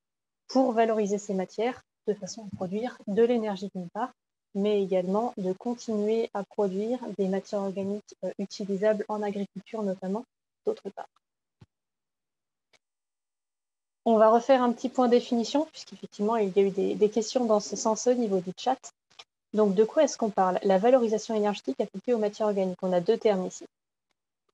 pour valoriser ces matières, de façon à produire de l'énergie d'une part, mais également de continuer à produire des matières organiques utilisables en agriculture notamment, d'autre part. On va refaire un petit point définition, puisqu'effectivement il y a eu des questions dans ce sens au niveau du chat. Donc de quoi est-ce qu'on parle? La valorisation énergétique appliquée aux matières organiques. On a 2 termes ici.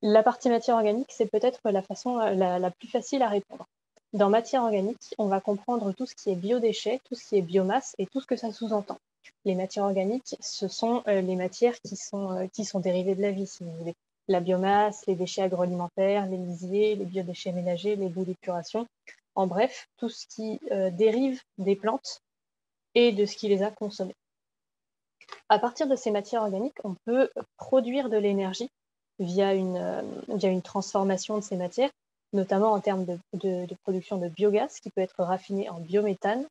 La partie matière organique, c'est peut-être la façon la plus facile à répondre. Dans matière organique, on va comprendre tout ce qui est biodéchets, tout ce qui est biomasse et tout ce que ça sous-entend. Les matières organiques, ce sont les matières qui sont dérivées de la vie, si vous voulez. La biomasse, les déchets agroalimentaires, les lisiers, les biodéchets ménagers, les boues d'épuration. En bref, tout ce qui dérive des plantes et de ce qui les a consommées. À partir de ces matières organiques, on peut produire de l'énergie via une transformation de ces matières, notamment en termes de production de biogaz qui peut être raffiné en biométhane,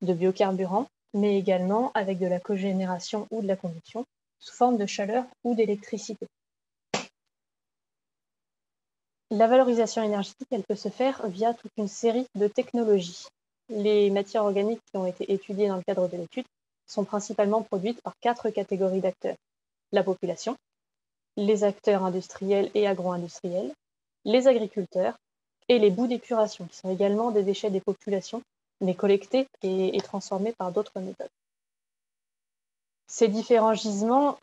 de biocarburant, mais également avec de la cogénération ou de la combustion sous forme de chaleur ou d'électricité. La valorisation énergétique, elle peut se faire via toute une série de technologies. Les matières organiques qui ont été étudiées dans le cadre de l'étude sont principalement produites par 4 catégories d'acteurs. La population, les acteurs industriels et agro-industriels, les agriculteurs et les boues d'épuration, qui sont également des déchets des populations, mais collectés et transformés par d'autres méthodes. Ces différents gisements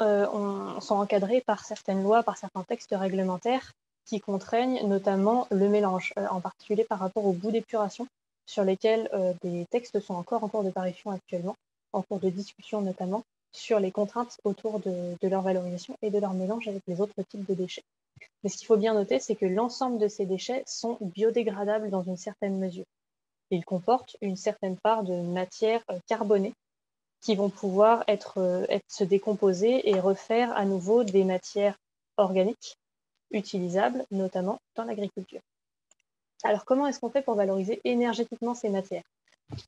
sont encadrés par certaines lois, par certains textes réglementaires qui contraignent notamment le mélange, en particulier par rapport aux boues d'épuration, sur lesquels des textes sont encore en cours de parution actuellement, en cours de discussion notamment, sur les contraintes autour de leur valorisation et de leur mélange avec les autres types de déchets. Mais ce qu'il faut bien noter, c'est que l'ensemble de ces déchets sont biodégradables dans une certaine mesure. Ils comportent une certaine part de matière carbonée qui vont pouvoir se décomposer et refaire à nouveau des matières organiques utilisables, notamment dans l'agriculture. Alors, comment est-ce qu'on fait pour valoriser énergétiquement ces matières?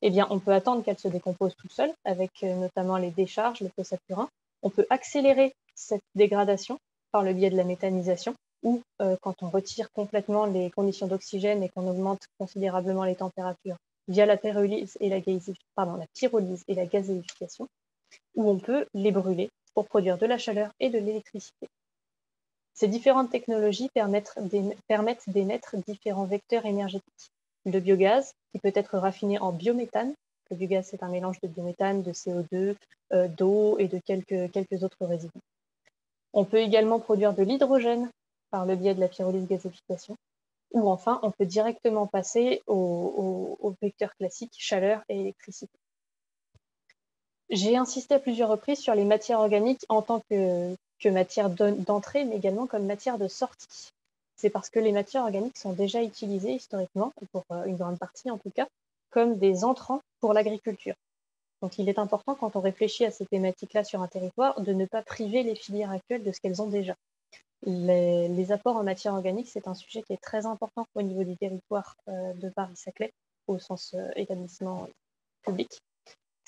Eh bien, on peut attendre qu'elles se décomposent toutes seules, avec notamment les décharges, le feu saturant. On peut accélérer cette dégradation par le biais de la méthanisation, ou quand on retire complètement les conditions d'oxygène et qu'on augmente considérablement les températures via la pyrolyse et la gazéification, où on peut les brûler pour produire de la chaleur et de l'électricité. Ces différentes technologies permettent d'émettre différents vecteurs énergétiques. Le biogaz, qui peut être raffiné en biométhane. Le biogaz, c'est un mélange de biométhane, de CO2, d'eau et de quelques autres résidus. On peut également produire de l'hydrogène par le biais de la pyrolyse gazéification. Ou enfin, on peut directement passer au vecteur classique chaleur et électricité. J'ai insisté à plusieurs reprises sur les matières organiques en tant que matière d'entrée, mais également comme matière de sortie. C'est parce que les matières organiques sont déjà utilisées historiquement, pour une grande partie en tout cas, comme des entrants pour l'agriculture. Donc il est important, quand on réfléchit à ces thématiques-là sur un territoire, de ne pas priver les filières actuelles de ce qu'elles ont déjà. Les apports en matière organique, c'est un sujet qui est très important au niveau du territoire de Paris-Saclay, au sens établissement public.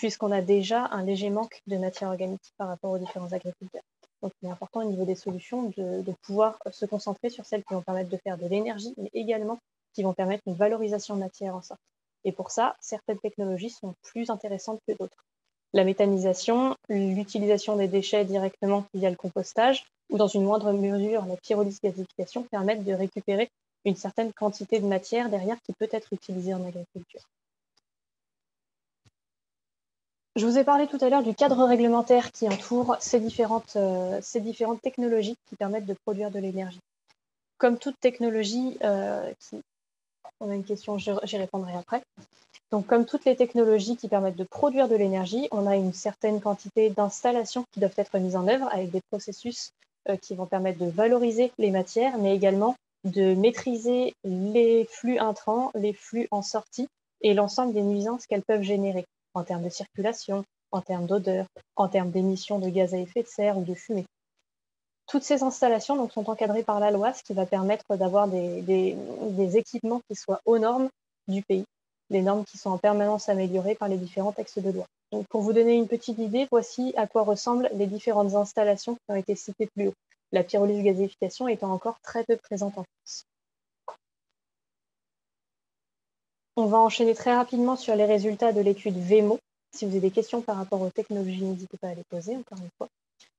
puisqu'on a déjà un léger manque de matière organique par rapport aux différents agriculteurs. Donc, il est important au niveau des solutions de pouvoir se concentrer sur celles qui vont permettre de faire de l'énergie, mais également qui vont permettre une valorisation de matière en sorte. Et pour ça, certaines technologies sont plus intéressantes que d'autres. La méthanisation, l'utilisation des déchets directement via le compostage, ou dans une moindre mesure la pyrolyse gazéification, permettent de récupérer une certaine quantité de matière derrière qui peut être utilisée en agriculture. Je vous ai parlé tout à l'heure du cadre réglementaire qui entoure ces différentes technologies qui permettent de produire de l'énergie. Comme toute technologie, on a une question, j'y répondrai après. Donc, comme toutes les technologies qui permettent de produire de l'énergie, on a une certaine quantité d'installations qui doivent être mises en œuvre avec des processus qui vont permettre de valoriser les matières, mais également de maîtriser les flux intrants, les flux en sortie et l'ensemble des nuisances qu'elles peuvent générer en termes de circulation, en termes d'odeur, en termes d'émissions de gaz à effet de serre ou de fumée. Toutes ces installations donc, sont encadrées par la loi, ce qui va permettre d'avoir des équipements qui soient aux normes du pays, les normes qui sont en permanence améliorées par les différents textes de loi. Donc, pour vous donner une petite idée, voici à quoi ressemblent les différentes installations qui ont été citées plus haut, la pyrolyse gazéification étant encore très peu présente en France. On va enchaîner très rapidement sur les résultats de l'étude VEMO. Si vous avez des questions par rapport aux technologies, n'hésitez pas à les poser, encore une fois.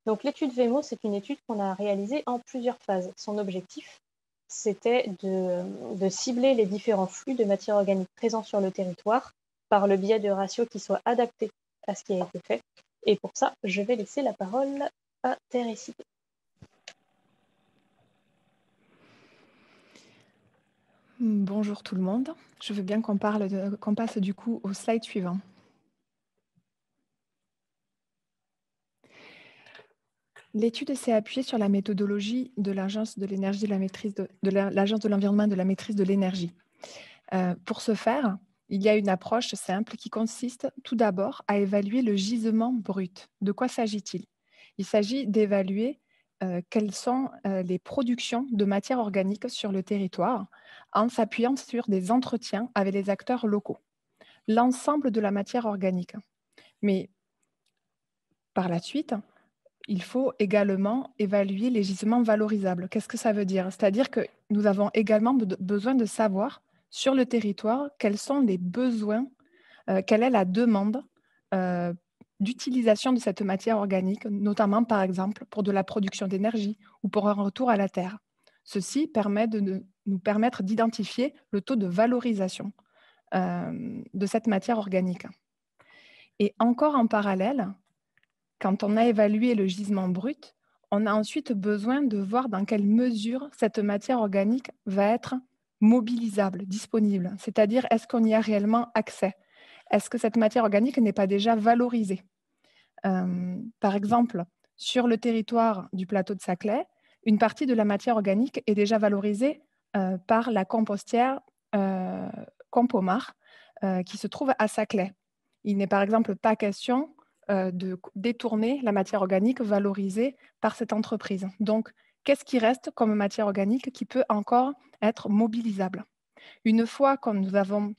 Donc, l'étude VEMO, c'est une étude qu'on a réalisée en plusieurs phases. Son objectif, c'était de cibler les différents flux de matière organique présents sur le territoire par le biais de ratios qui soient adaptés à ce qui a été fait. Et pour ça, je vais laisser la parole à Térécité. Bonjour tout le monde. Je veux bien qu'on passe du coup au slide suivant. L'étude s'est appuyée sur la méthodologie de l'Agence de l'énergie, l'Agence de l'environnement et de la maîtrise de l'énergie. Pour ce faire, il y a une approche simple qui consiste tout d'abord à évaluer le gisement brut. De quoi s'agit-il? Il s'agit d'évaluer quelles sont les productions de matière organique sur le territoire en s'appuyant sur des entretiens avec les acteurs locaux. L'ensemble de la matière organique. Mais par la suite, il faut également évaluer les gisements valorisables. Qu'est-ce que ça veut dire? C'est-à-dire que nous avons également besoin de savoir sur le territoire quels sont les besoins, quelle est la demande d'utilisation de cette matière organique, notamment par exemple pour de la production d'énergie ou pour un retour à la terre. Ceci permet de nous permettre d'identifier le taux de valorisation de cette matière organique. Et encore en parallèle, quand on a évalué le gisement brut, on a ensuite besoin de voir dans quelle mesure cette matière organique va être mobilisable, disponible. C'est-à-dire, est-ce qu'on y a réellement accès? Est-ce que cette matière organique n'est pas déjà valorisée? Par exemple, sur le territoire du plateau de Saclay, une partie de la matière organique est déjà valorisée par la compostière Compomar qui se trouve à Saclay. Il n'est par exemple pas question de détourner la matière organique valorisée par cette entreprise. Donc, qu'est-ce qui reste comme matière organique qui peut encore être mobilisable? Une fois que nous avons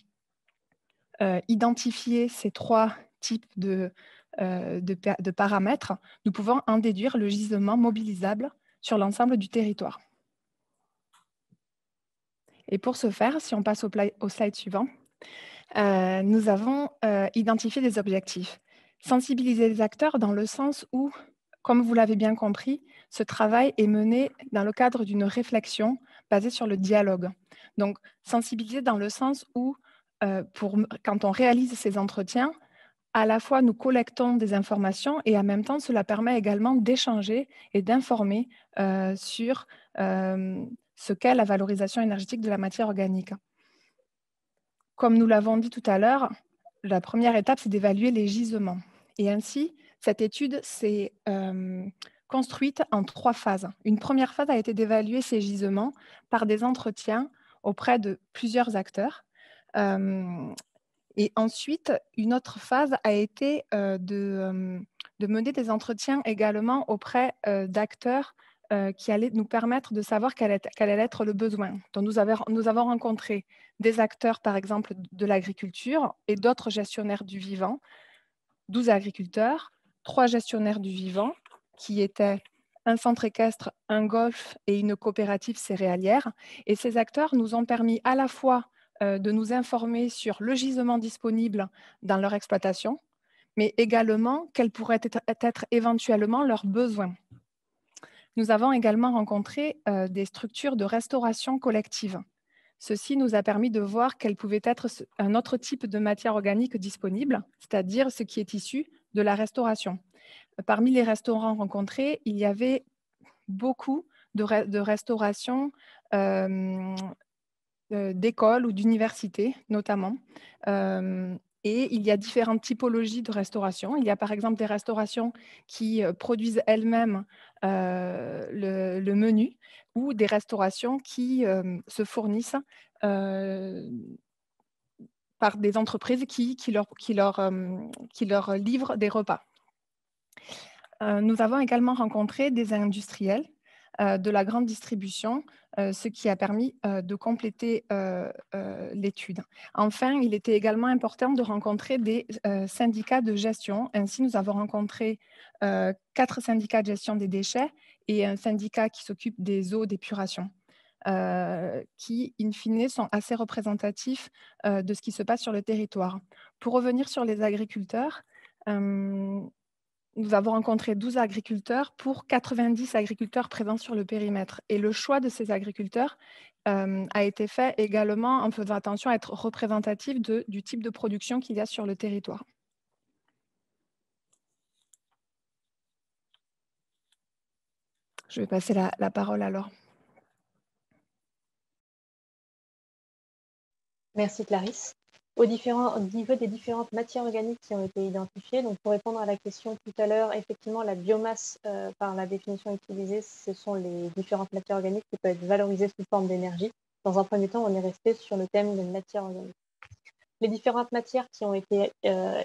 identifié ces trois types de paramètres, nous pouvons en déduire le gisement mobilisable sur l'ensemble du territoire. Et pour ce faire, si on passe au slide suivant, nous avons identifié des objectifs. Sensibiliser les acteurs dans le sens où, comme vous l'avez bien compris, ce travail est mené dans le cadre d'une réflexion basée sur le dialogue. Donc, sensibiliser dans le sens où, quand on réalise ces entretiens, à la fois nous collectons des informations et en même temps, cela permet également d'échanger et d'informer sur ce qu'est la valorisation énergétique de la matière organique. Comme nous l'avons dit tout à l'heure, la première étape, c'est d'évaluer les gisements. Et ainsi, cette étude s'est construite en 3 phases. Une première phase a été d'évaluer ces gisements par des entretiens auprès de plusieurs acteurs. Et ensuite, une autre phase a été de mener des entretiens également auprès d'acteurs qui allaient nous permettre de savoir quel allait être le besoin. Donc, nous avons rencontré des acteurs, par exemple, de l'agriculture et d'autres gestionnaires du vivant 12 agriculteurs, 3 gestionnaires du vivant, qui étaient un centre équestre, un golf et une coopérative céréalière. Et ces acteurs nous ont permis à la fois de nous informer sur le gisement disponible dans leur exploitation, mais également quels pourraient être éventuellement leurs besoins. Nous avons également rencontré des structures de restauration collective. Ceci nous a permis de voir quel pouvait être un autre type de matière organique disponible, c'est-à-dire ce qui est issu de la restauration. Parmi les restaurants rencontrés, il y avait beaucoup de restauration d'écoles ou d'universités notamment. Et il y a différentes typologies de restauration. Il y a par exemple des restaurations qui produisent elles-mêmes le menu, ou des restaurations qui se fournissent par des entreprises qui leur livrent des repas. Nous avons également rencontré des industriels de la grande distribution, ce qui a permis de compléter l'étude. Enfin, il était également important de rencontrer des syndicats de gestion. Ainsi, nous avons rencontré 4 syndicats de gestion des déchets et un syndicat qui s'occupe des eaux d'épuration, qui, in fine, sont assez représentatifs de ce qui se passe sur le territoire. Pour revenir sur les agriculteurs, nous avons rencontré 12 agriculteurs pour 90 agriculteurs présents sur le périmètre. Et le choix de ces agriculteurs a été fait également en faisant attention à être représentatif du type de production qu'il y a sur le territoire. Je vais passer la parole alors. Merci Clarisse. Au niveau des différentes matières organiques qui ont été identifiées, donc pour répondre à la question tout à l'heure, effectivement, la biomasse, par la définition utilisée, ce sont les différentes matières organiques qui peuvent être valorisées sous forme d'énergie. Dans un premier temps, on est resté sur le thème des matières organiques. Les différentes matières qui ont été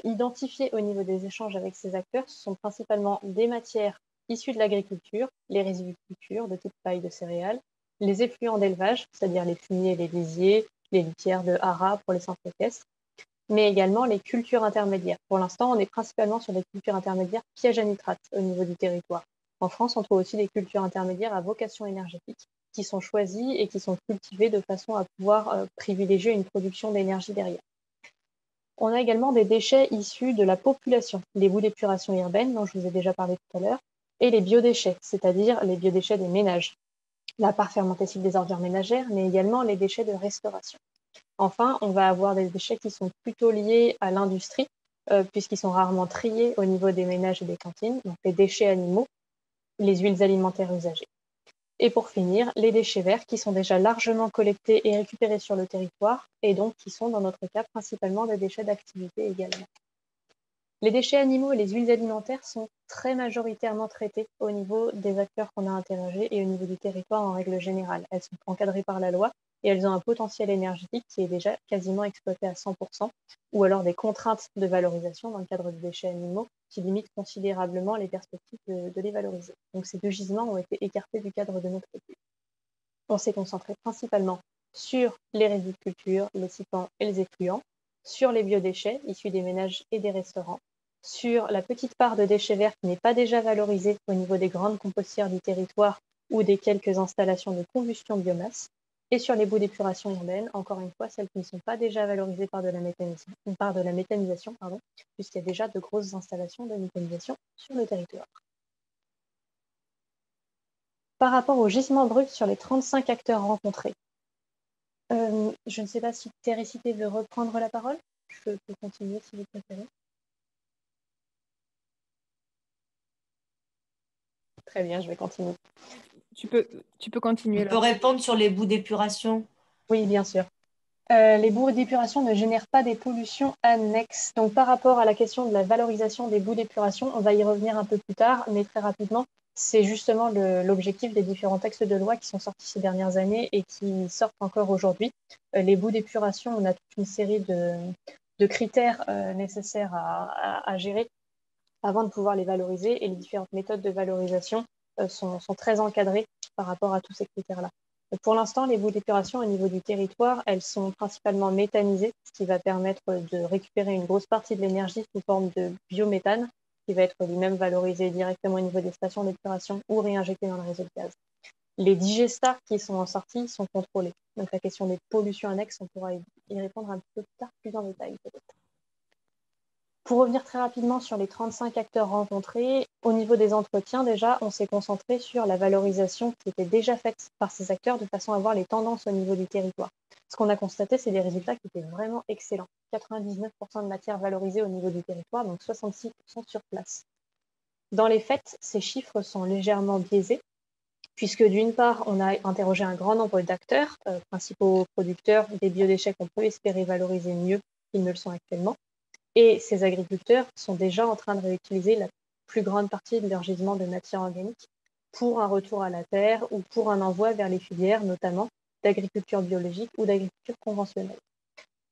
identifiées au niveau des échanges avec ces acteurs, ce sont principalement des matières issues de l'agriculture, les résidus de culture de type paille de céréales, les effluents d'élevage, c'est-à-dire les fumiers et les lisiers, les litières de haras pour les centres équestres, mais également les cultures intermédiaires. Pour l'instant, on est principalement sur des cultures intermédiaires pièges à nitrate au niveau du territoire. En France, on trouve aussi des cultures intermédiaires à vocation énergétique qui sont choisies et qui sont cultivées de façon à pouvoir privilégier une production d'énergie derrière. On a également des déchets issus de la population, les boues d'épuration urbaine dont je vous ai déjà parlé tout à l'heure, et les biodéchets, c'est-à-dire les biodéchets des ménages, la part fermentative des ordures ménagères, mais également les déchets de restauration. Enfin, on va avoir des déchets qui sont plutôt liés à l'industrie, puisqu'ils sont rarement triés au niveau des ménages et des cantines, donc les déchets animaux, les huiles alimentaires usagées. Et pour finir, les déchets verts qui sont déjà largement collectés et récupérés sur le territoire, et donc qui sont dans notre cas principalement des déchets d'activité également. Les déchets animaux et les huiles alimentaires sont très majoritairement traités au niveau des acteurs qu'on a interrogés et au niveau du territoire en règle générale. Elles sont encadrées par la loi et elles ont un potentiel énergétique qui est déjà quasiment exploité à 100%, ou alors des contraintes de valorisation dans le cadre des déchets animaux qui limitent considérablement les perspectives de les valoriser. Donc ces 2 gisements ont été écartés du cadre de notre étude. On s'est concentré principalement sur les résidus de culture, les cipants et les effluents, sur les biodéchets issus des ménages et des restaurants, sur la petite part de déchets verts qui n'est pas déjà valorisée au niveau des grandes compostières du territoire ou des quelques installations de combustion biomasse, et sur les boues d'épuration urbaine, encore une fois, celles qui ne sont pas déjà valorisées par de la méthanisation, puisqu'il y a déjà de grosses installations de méthanisation sur le territoire. Par rapport au gisement brut sur les 35 acteurs rencontrés, je ne sais pas si Téricité veut reprendre la parole. Je peux continuer si vous préférez. Très bien, je vais continuer. Tu peux continuer. On peut répondre sur les boues d'épuration? Oui, bien sûr. Les boues d'épuration ne génèrent pas des pollutions annexes. Donc, par rapport à la question de la valorisation des boues d'épuration, on va y revenir un peu plus tard, mais très rapidement, c'est justement l'objectif des différents textes de loi qui sont sortis ces dernières années et qui sortent encore aujourd'hui. Les boues d'épuration, on a toute une série de critères nécessaires à gérer avant de pouvoir les valoriser, et les différentes méthodes de valorisation sont très encadrées par rapport à tous ces critères-là. Pour l'instant, les boues d'épuration au niveau du territoire, elles sont principalement méthanisées, ce qui va permettre de récupérer une grosse partie de l'énergie sous forme de biométhane, qui va être lui-même valorisé directement au niveau des stations d'épuration ou réinjecté dans le réseau de gaz. Les digestats qui sont en sortie sont contrôlés. Donc la question des pollutions annexes, on pourra y répondre un petit peu plus tard, plus en détail peut-être. Pour revenir très rapidement sur les 35 acteurs rencontrés, au niveau des entretiens, déjà, on s'est concentré sur la valorisation qui était déjà faite par ces acteurs de façon à voir les tendances au niveau du territoire. Ce qu'on a constaté, c'est des résultats qui étaient vraiment excellents. 99% de matière valorisée au niveau du territoire, donc 66% sur place. Dans les faits, ces chiffres sont légèrement biaisés, puisque d'une part, on a interrogé un grand nombre d'acteurs, principaux producteurs des biodéchets qu'on peut espérer valoriser mieux qu'ils ne le sont actuellement. Et ces agriculteurs sont déjà en train de réutiliser la plus grande partie de leur gisement de matière organique pour un retour à la terre ou pour un envoi vers les filières, notamment d'agriculture biologique ou d'agriculture conventionnelle.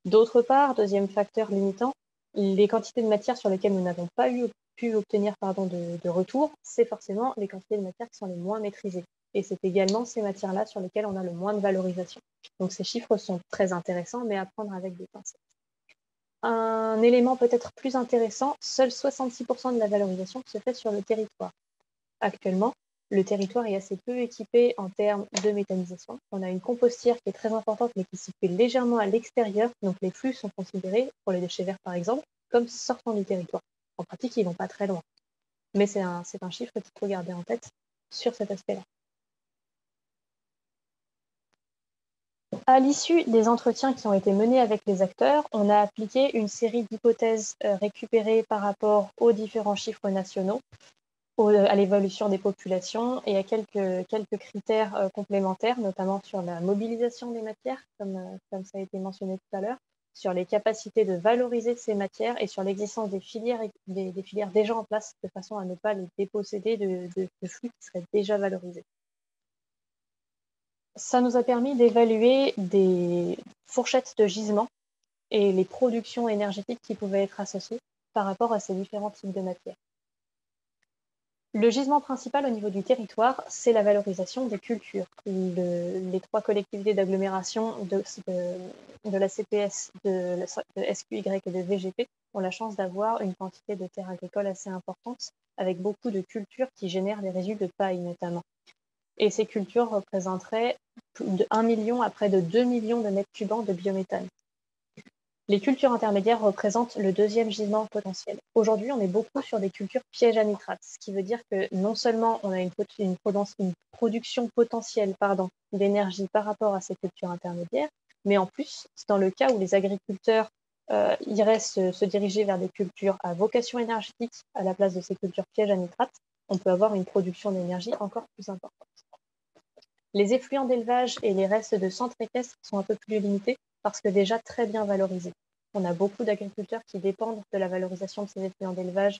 D'autre part, deuxième facteur limitant, les quantités de matière sur lesquelles nous n'avons pas pu obtenir de retour, c'est forcément les quantités de matière qui sont les moins maîtrisées. Et c'est également ces matières-là sur lesquelles on a le moins de valorisation. Donc ces chiffres sont très intéressants, mais à prendre avec des pincettes. Un élément peut-être plus intéressant, seuls 66% de la valorisation se fait sur le territoire. Actuellement, le territoire est assez peu équipé en termes de méthanisation. On a une compostière qui est très importante, mais qui se situe légèrement à l'extérieur. Donc les flux sont considérés, pour les déchets verts par exemple, comme sortant du territoire. En pratique, ils ne vont pas très loin. Mais c'est un chiffre qu'il faut garder en tête sur cet aspect-là. À l'issue des entretiens qui ont été menés avec les acteurs, on a appliqué une série d'hypothèses récupérées par rapport aux différents chiffres nationaux, à l'évolution des populations et à quelques critères complémentaires, notamment sur la mobilisation des matières, comme ça a été mentionné tout à l'heure, sur les capacités de valoriser ces matières et sur l'existence des filières déjà en place, de façon à ne pas les déposséder de flux qui seraient déjà valorisés. Ça nous a permis d'évaluer des fourchettes de gisement et les productions énergétiques qui pouvaient être associées par rapport à ces différents types de matières. Le gisement principal au niveau du territoire, c'est la valorisation des cultures. Les trois collectivités d'agglomération de la CPS, de SQY et de VGP ont la chance d'avoir une quantité de terres agricoles assez importante, avec beaucoup de cultures qui génèrent des résidus de paille notamment. Et ces cultures représenteraient de 1 million à près de 2 millions de mètres cubes de biométhane. Les cultures intermédiaires représentent le deuxième gisement potentiel. Aujourd'hui, on est beaucoup sur des cultures pièges à nitrate, ce qui veut dire que non seulement on a une production potentielle d'énergie par rapport à ces cultures intermédiaires, mais en plus, dans le cas où les agriculteurs iraient se diriger vers des cultures à vocation énergétique à la place de ces cultures pièges à nitrate, on peut avoir une production d'énergie encore plus importante. Les effluents d'élevage et les restes de centres équestres sont un peu plus limités parce que déjà très bien valorisés. On a beaucoup d'agriculteurs qui dépendent de la valorisation de ces effluents d'élevage,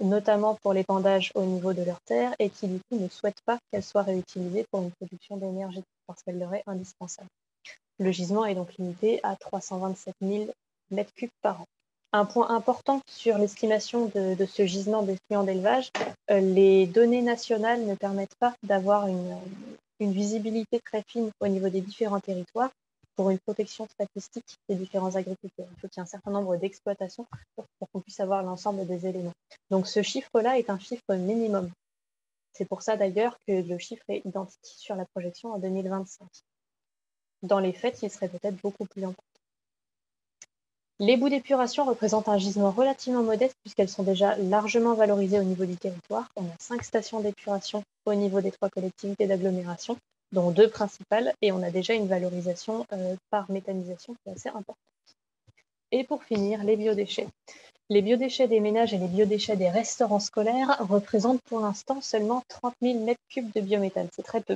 notamment pour l'épandage au niveau de leurs terres et qui du coup ne souhaitent pas qu'elles soient réutilisées pour une production d'énergie parce qu'elle leur est indispensable. Le gisement est donc limité à 327 000 m3 par an. Un point important sur l'estimation de ce gisement d'effluents d'élevage, les données nationales ne permettent pas d'avoir une visibilité très fine au niveau des différents territoires pour une protection statistique des différents agriculteurs. Il faut qu'il y ait un certain nombre d'exploitations pour qu'on puisse avoir l'ensemble des éléments. Donc ce chiffre-là est un chiffre minimum. C'est pour ça d'ailleurs que le chiffre est identique sur la projection en 2025. Dans les faits, il serait peut-être beaucoup plus important. Les boues d'épuration représentent un gisement relativement modeste puisqu'elles sont déjà largement valorisées au niveau du territoire. On a 5 stations d'épuration au niveau des 3 collectivités d'agglomération, dont 2 principales, et on a déjà une valorisation par méthanisation qui est assez importante. Et pour finir, les biodéchets. Les biodéchets des ménages et les biodéchets des restaurants scolaires représentent pour l'instant seulement 30 000 m3 de biométhane. C'est très peu.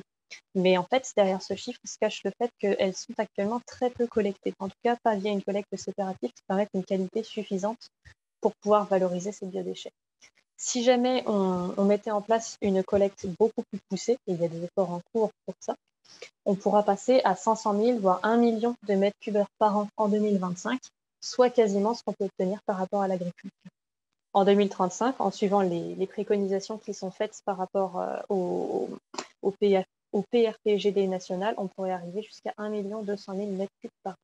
Mais en fait, derrière ce chiffre se cache le fait qu'elles sont actuellement très peu collectées. En tout cas, pas via une collecte séparative qui permette une qualité suffisante pour pouvoir valoriser ces biodéchets. Si jamais on mettait en place une collecte beaucoup plus poussée, et il y a des efforts en cours pour ça, on pourra passer à 500 000, voire 1 million de mètres cubes par an en 2025, soit quasiment ce qu'on peut obtenir par rapport à l'agriculture. En 2035, en suivant les préconisations qui sont faites par rapport au au PRPGD national, on pourrait arriver jusqu'à 1 200 000 m3 par an.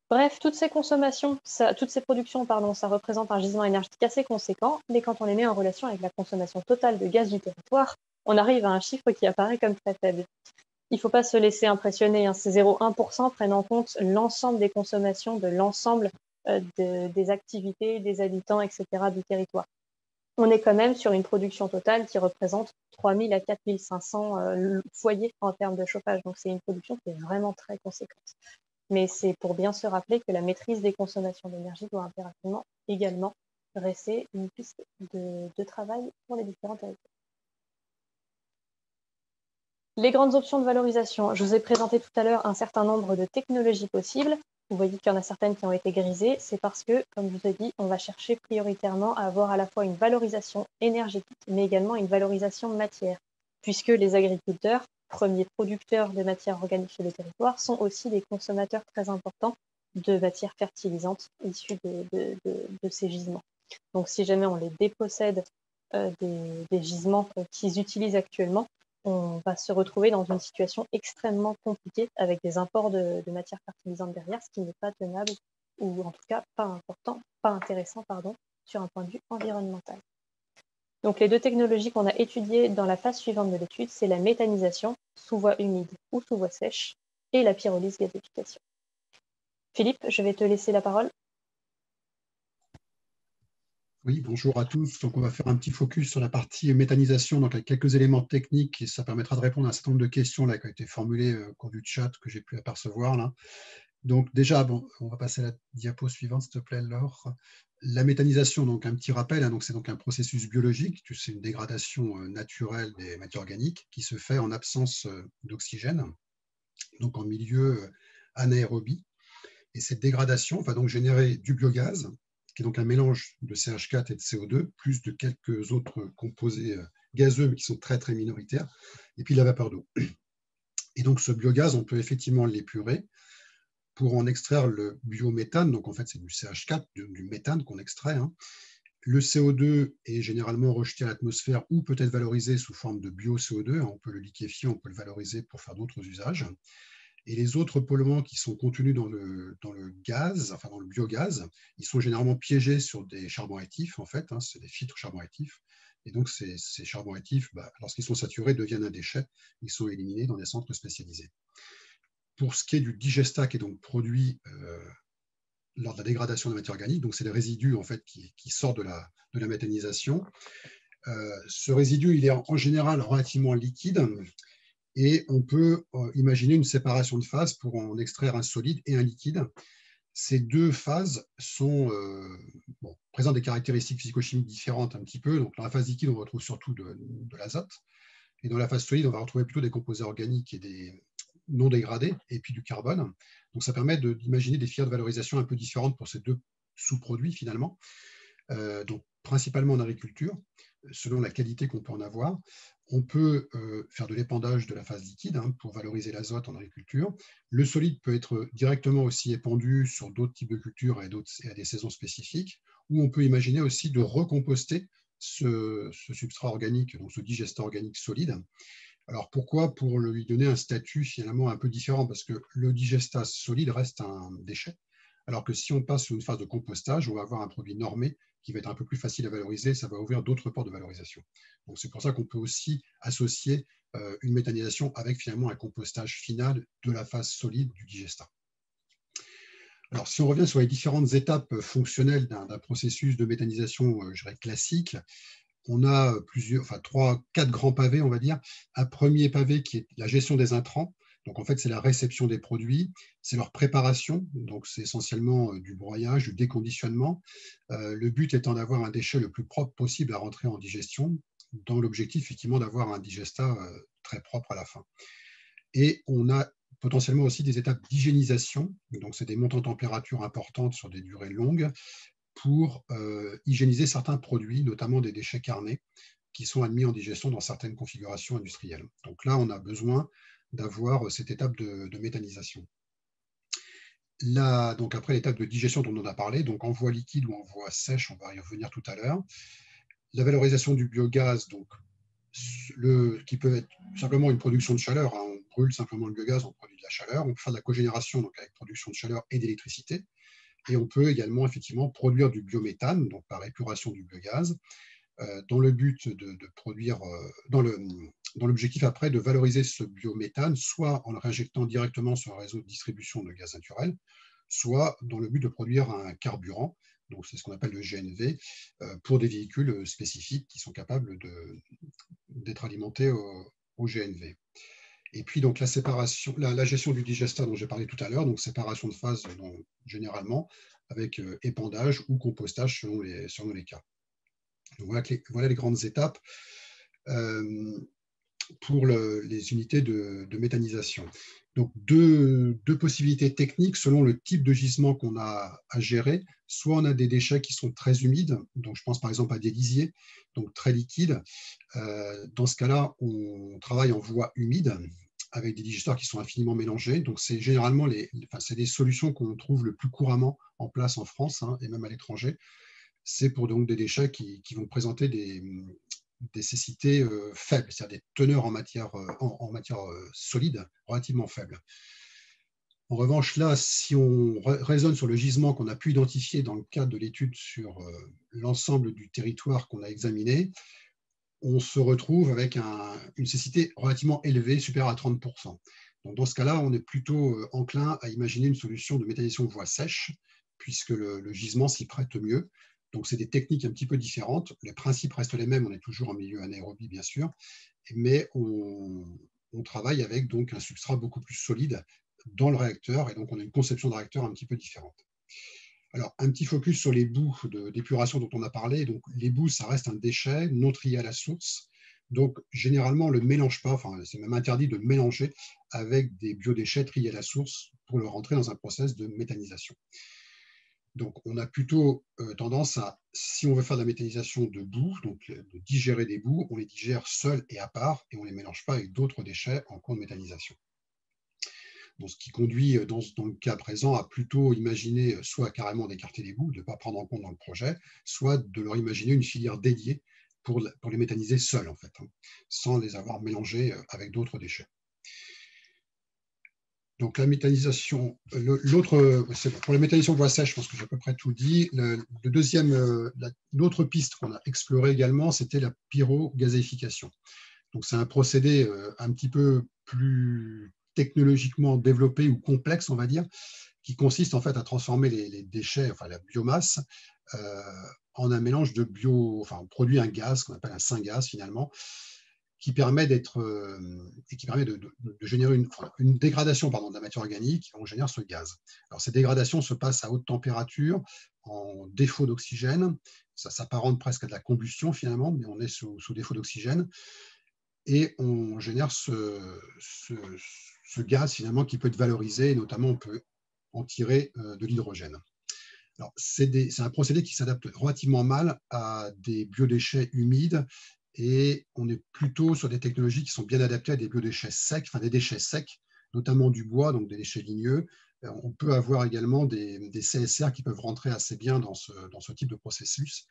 Bref, toutes ces consommations, toutes ces productions, ça représente un gisement énergétique assez conséquent, mais quand on les met en relation avec la consommation totale de gaz du territoire, on arrive à un chiffre qui apparaît comme très faible. Il ne faut pas se laisser impressionner, hein. Ces 0,1% prennent en compte l'ensemble des consommations de l'ensemble des activités, des habitants, etc. du territoire. On est quand même sur une production totale qui représente 3 000 à 4 500 foyers en termes de chauffage. Donc c'est une production qui est vraiment très conséquente. Mais c'est pour bien se rappeler que la maîtrise des consommations d'énergie doit impérativement également rester une piste de travail pour les différents territoires. Les grandes options de valorisation. Je vous ai présenté tout à l'heure un certain nombre de technologies possibles. Vous voyez qu'il y en a certaines qui ont été grisées. C'est parce que, comme je vous ai dit, on va chercher prioritairement à avoir à la fois une valorisation énergétique, mais également une valorisation matière, puisque les agriculteurs, premiers producteurs de matières organiques sur le territoire, sont aussi des consommateurs très importants de matières fertilisantes issues de ces gisements. Donc, si jamais on les dépossède des gisements qu'ils utilisent actuellement, on va se retrouver dans une situation extrêmement compliquée avec des imports de matières fertilisantes derrière, ce qui n'est pas tenable ou en tout cas pas intéressant sur un point de vue environnemental. Donc les deux technologies qu'on a étudiées dans la phase suivante de l'étude, c'est la méthanisation sous voie humide ou sous voie sèche et la pyrolyse gazéification. Philippe, je vais te laisser la parole. Oui, bonjour à tous. Donc, on va faire un petit focus sur la partie méthanisation, donc avec quelques éléments techniques, et ça permettra de répondre à un certain nombre de questions là, qui ont été formulées au cours du chat que j'ai pu apercevoir là. Donc déjà, on va passer à la diapo suivante, s'il te plaît, Laure. La méthanisation, donc un petit rappel, hein, c'est donc un processus biologique, c'est une dégradation naturelle des matières organiques qui se fait en absence d'oxygène, donc en milieu anaérobie. Et cette dégradation va donc générer du biogaz, qui est donc un mélange de CH4 et de CO2, plus de quelques autres composés gazeux, mais qui sont très, très minoritaires, et puis la vapeur d'eau. Et donc, ce biogaz, on peut effectivement l'épurer pour en extraire le biométhane. Donc, en fait, c'est du CH4, du méthane qu'on extrait. Hein. Le CO2 est généralement rejeté à l'atmosphère ou peut être valorisé sous forme de bio-CO2. On peut le liquéfier, on peut le valoriser pour faire d'autres usages. Et les autres polluants qui sont contenus dans le gaz, enfin dans le biogaz, ils sont généralement piégés sur des charbons actifs, en fait, hein, c'est des filtres charbons actifs. Et donc, ces charbons actifs, lorsqu'ils sont saturés, deviennent un déchet. Ils sont éliminés dans des centres spécialisés. Pour ce qui est du digestat, qui est donc produit lors de la dégradation de la matière organique, donc c'est les résidus en fait, qui sortent de la méthanisation. Ce résidu, il est en général relativement liquide. Et on peut imaginer une séparation de phases pour en extraire un solide et un liquide. Ces deux phases présentent des caractéristiques physico-chimiques différentes un petit peu. Donc, dans la phase liquide, on retrouve surtout de l'azote. Et dans la phase solide, on va retrouver plutôt des composés organiques et des non dégradés, et puis du carbone. Donc, ça permet d'imaginer des filières de valorisation un peu différentes pour ces deux sous-produits, finalement. Donc, principalement en agriculture, selon la qualité qu'on peut en avoir. On peut faire de l'épandage de la phase liquide pour valoriser l'azote en agriculture. Le solide peut être directement aussi épandu sur d'autres types de cultures et à des saisons spécifiques, ou on peut imaginer aussi de recomposter ce substrat organique, donc ce digestat organique solide. Alors pourquoi? Pour lui donner un statut finalement un peu différent, parce que le digestat solide reste un déchet, alors que si on passe sur une phase de compostage, on va avoir un produit normé qui va être un peu plus facile à valoriser, ça va ouvrir d'autres ports de valorisation. Donc c'est pour ça qu'on peut aussi associer une méthanisation avec finalement un compostage final de la phase solide du digestat. Alors si on revient sur les différentes étapes fonctionnelles d'un processus de méthanisation je dirais classique, on a quatre grands pavés, on va dire. Un premier pavé qui est la gestion des intrants. Donc, en fait, c'est la réception des produits, c'est leur préparation. Donc, c'est essentiellement du broyage, du déconditionnement. Le but étant d'avoir un déchet le plus propre possible à rentrer en digestion, dans l'objectif, effectivement, d'avoir un digestat très propre à la fin. Et on a potentiellement aussi des étapes d'hygiénisation. Donc, c'est des montants de température importantes sur des durées longues pour hygiéniser certains produits, notamment des déchets carnés, qui sont admis en digestion dans certaines configurations industrielles. Donc là, on a besoin d'avoir cette étape de méthanisation. Là, donc après l'étape de digestion dont on a parlé, donc en voie liquide ou en voie sèche, on va y revenir tout à l'heure. La valorisation du biogaz, donc qui peut être simplement une production de chaleur. Hein. On brûle simplement le biogaz, on produit de la chaleur. On peut faire de la cogénération, donc avec production de chaleur et d'électricité. Et on peut également effectivement produire du biométhane, donc par épuration du biogaz, dans le but de produire, dans l'objectif après de valoriser ce biométhane, soit en le réinjectant directement sur un réseau de distribution de gaz naturel, soit dans le but de produire un carburant, donc c'est ce qu'on appelle le GNV, pour des véhicules spécifiques qui sont capables d'être alimentés au GNV. Et puis donc la séparation, la gestion du digestat dont j'ai parlé tout à l'heure, donc séparation de phase généralement avec épandage ou compostage selon les cas. Donc voilà les grandes étapes pour les unités de méthanisation. Donc deux possibilités techniques selon le type de gisement qu'on a à gérer. Soit on a des déchets qui sont très humides, donc je pense par exemple à des lisiers, donc très liquides. Dans ce cas-là, on travaille en voie humide avec des digesteurs qui sont infiniment mélangés. Donc c'est généralement c'est des solutions qu'on trouve le plus couramment en place en France hein, et même à l'étranger. C'est pour donc des déchets qui vont présenter des cécités faibles, c'est-à-dire des teneurs en matière solide relativement faibles. En revanche, là, si on raisonne sur le gisement qu'on a pu identifier dans le cadre de l'étude sur l'ensemble du territoire qu'on a examiné, on se retrouve avec une cécité relativement élevée, supérieure à 30%. Donc, dans ce cas-là, on est plutôt enclin à imaginer une solution de méthanisation voie sèche, puisque le gisement s'y prête mieux. Donc, c'est des techniques un petit peu différentes. Les principes restent les mêmes, on est toujours en milieu anaérobie, bien sûr, mais on travaille avec donc un substrat beaucoup plus solide dans le réacteur, et donc on a une conception de réacteur un petit peu différente. Alors, un petit focus sur les boues d'épuration dont on a parlé. Donc, les boues, ça reste un déchet non trié à la source. Donc, généralement, on ne le mélange pas, enfin, c'est même interdit de le mélanger avec des biodéchets triés à la source pour le rentrer dans un process de méthanisation. Donc, on a plutôt tendance à, si on veut faire de la méthanisation de boues, donc de digérer des boues, on les digère seuls et à part, et on ne les mélange pas avec d'autres déchets en cours de méthanisation. Donc, ce qui conduit, dans le cas présent, à plutôt imaginer soit carrément d'écarter les boues, de ne pas prendre en compte dans le projet, soit de leur imaginer une filière dédiée pour les méthaniser seuls, en fait, hein, sans les avoir mélangés avec d'autres déchets. Donc la méthanisation, pour la méthanisation voie sèche, je pense que j'ai à peu près tout dit. L'autre piste qu'on a explorée également, c'était la pyrogazéification. Donc c'est un procédé un petit peu plus technologiquement développé ou complexe, on va dire, qui consiste en fait à transformer les déchets, enfin la biomasse, en un mélange de on produit un gaz qu'on appelle un syngas finalement, qui permet de générer une dégradation de la matière organique, on génère ce gaz. Alors ces dégradations se passent à haute température, en défaut d'oxygène, ça s'apparente presque à de la combustion finalement, mais on est sous défaut d'oxygène, et on génère ce gaz finalement qui peut être valorisé, et notamment on peut en tirer de l'hydrogène. Alors c'est un procédé qui s'adapte relativement mal à des biodéchets humides, et on est plutôt sur des technologies qui sont bien adaptées à des biodéchets secs, enfin des déchets secs, notamment du bois, donc des déchets ligneux. On peut avoir également des CSR qui peuvent rentrer assez bien dans ce type de processus,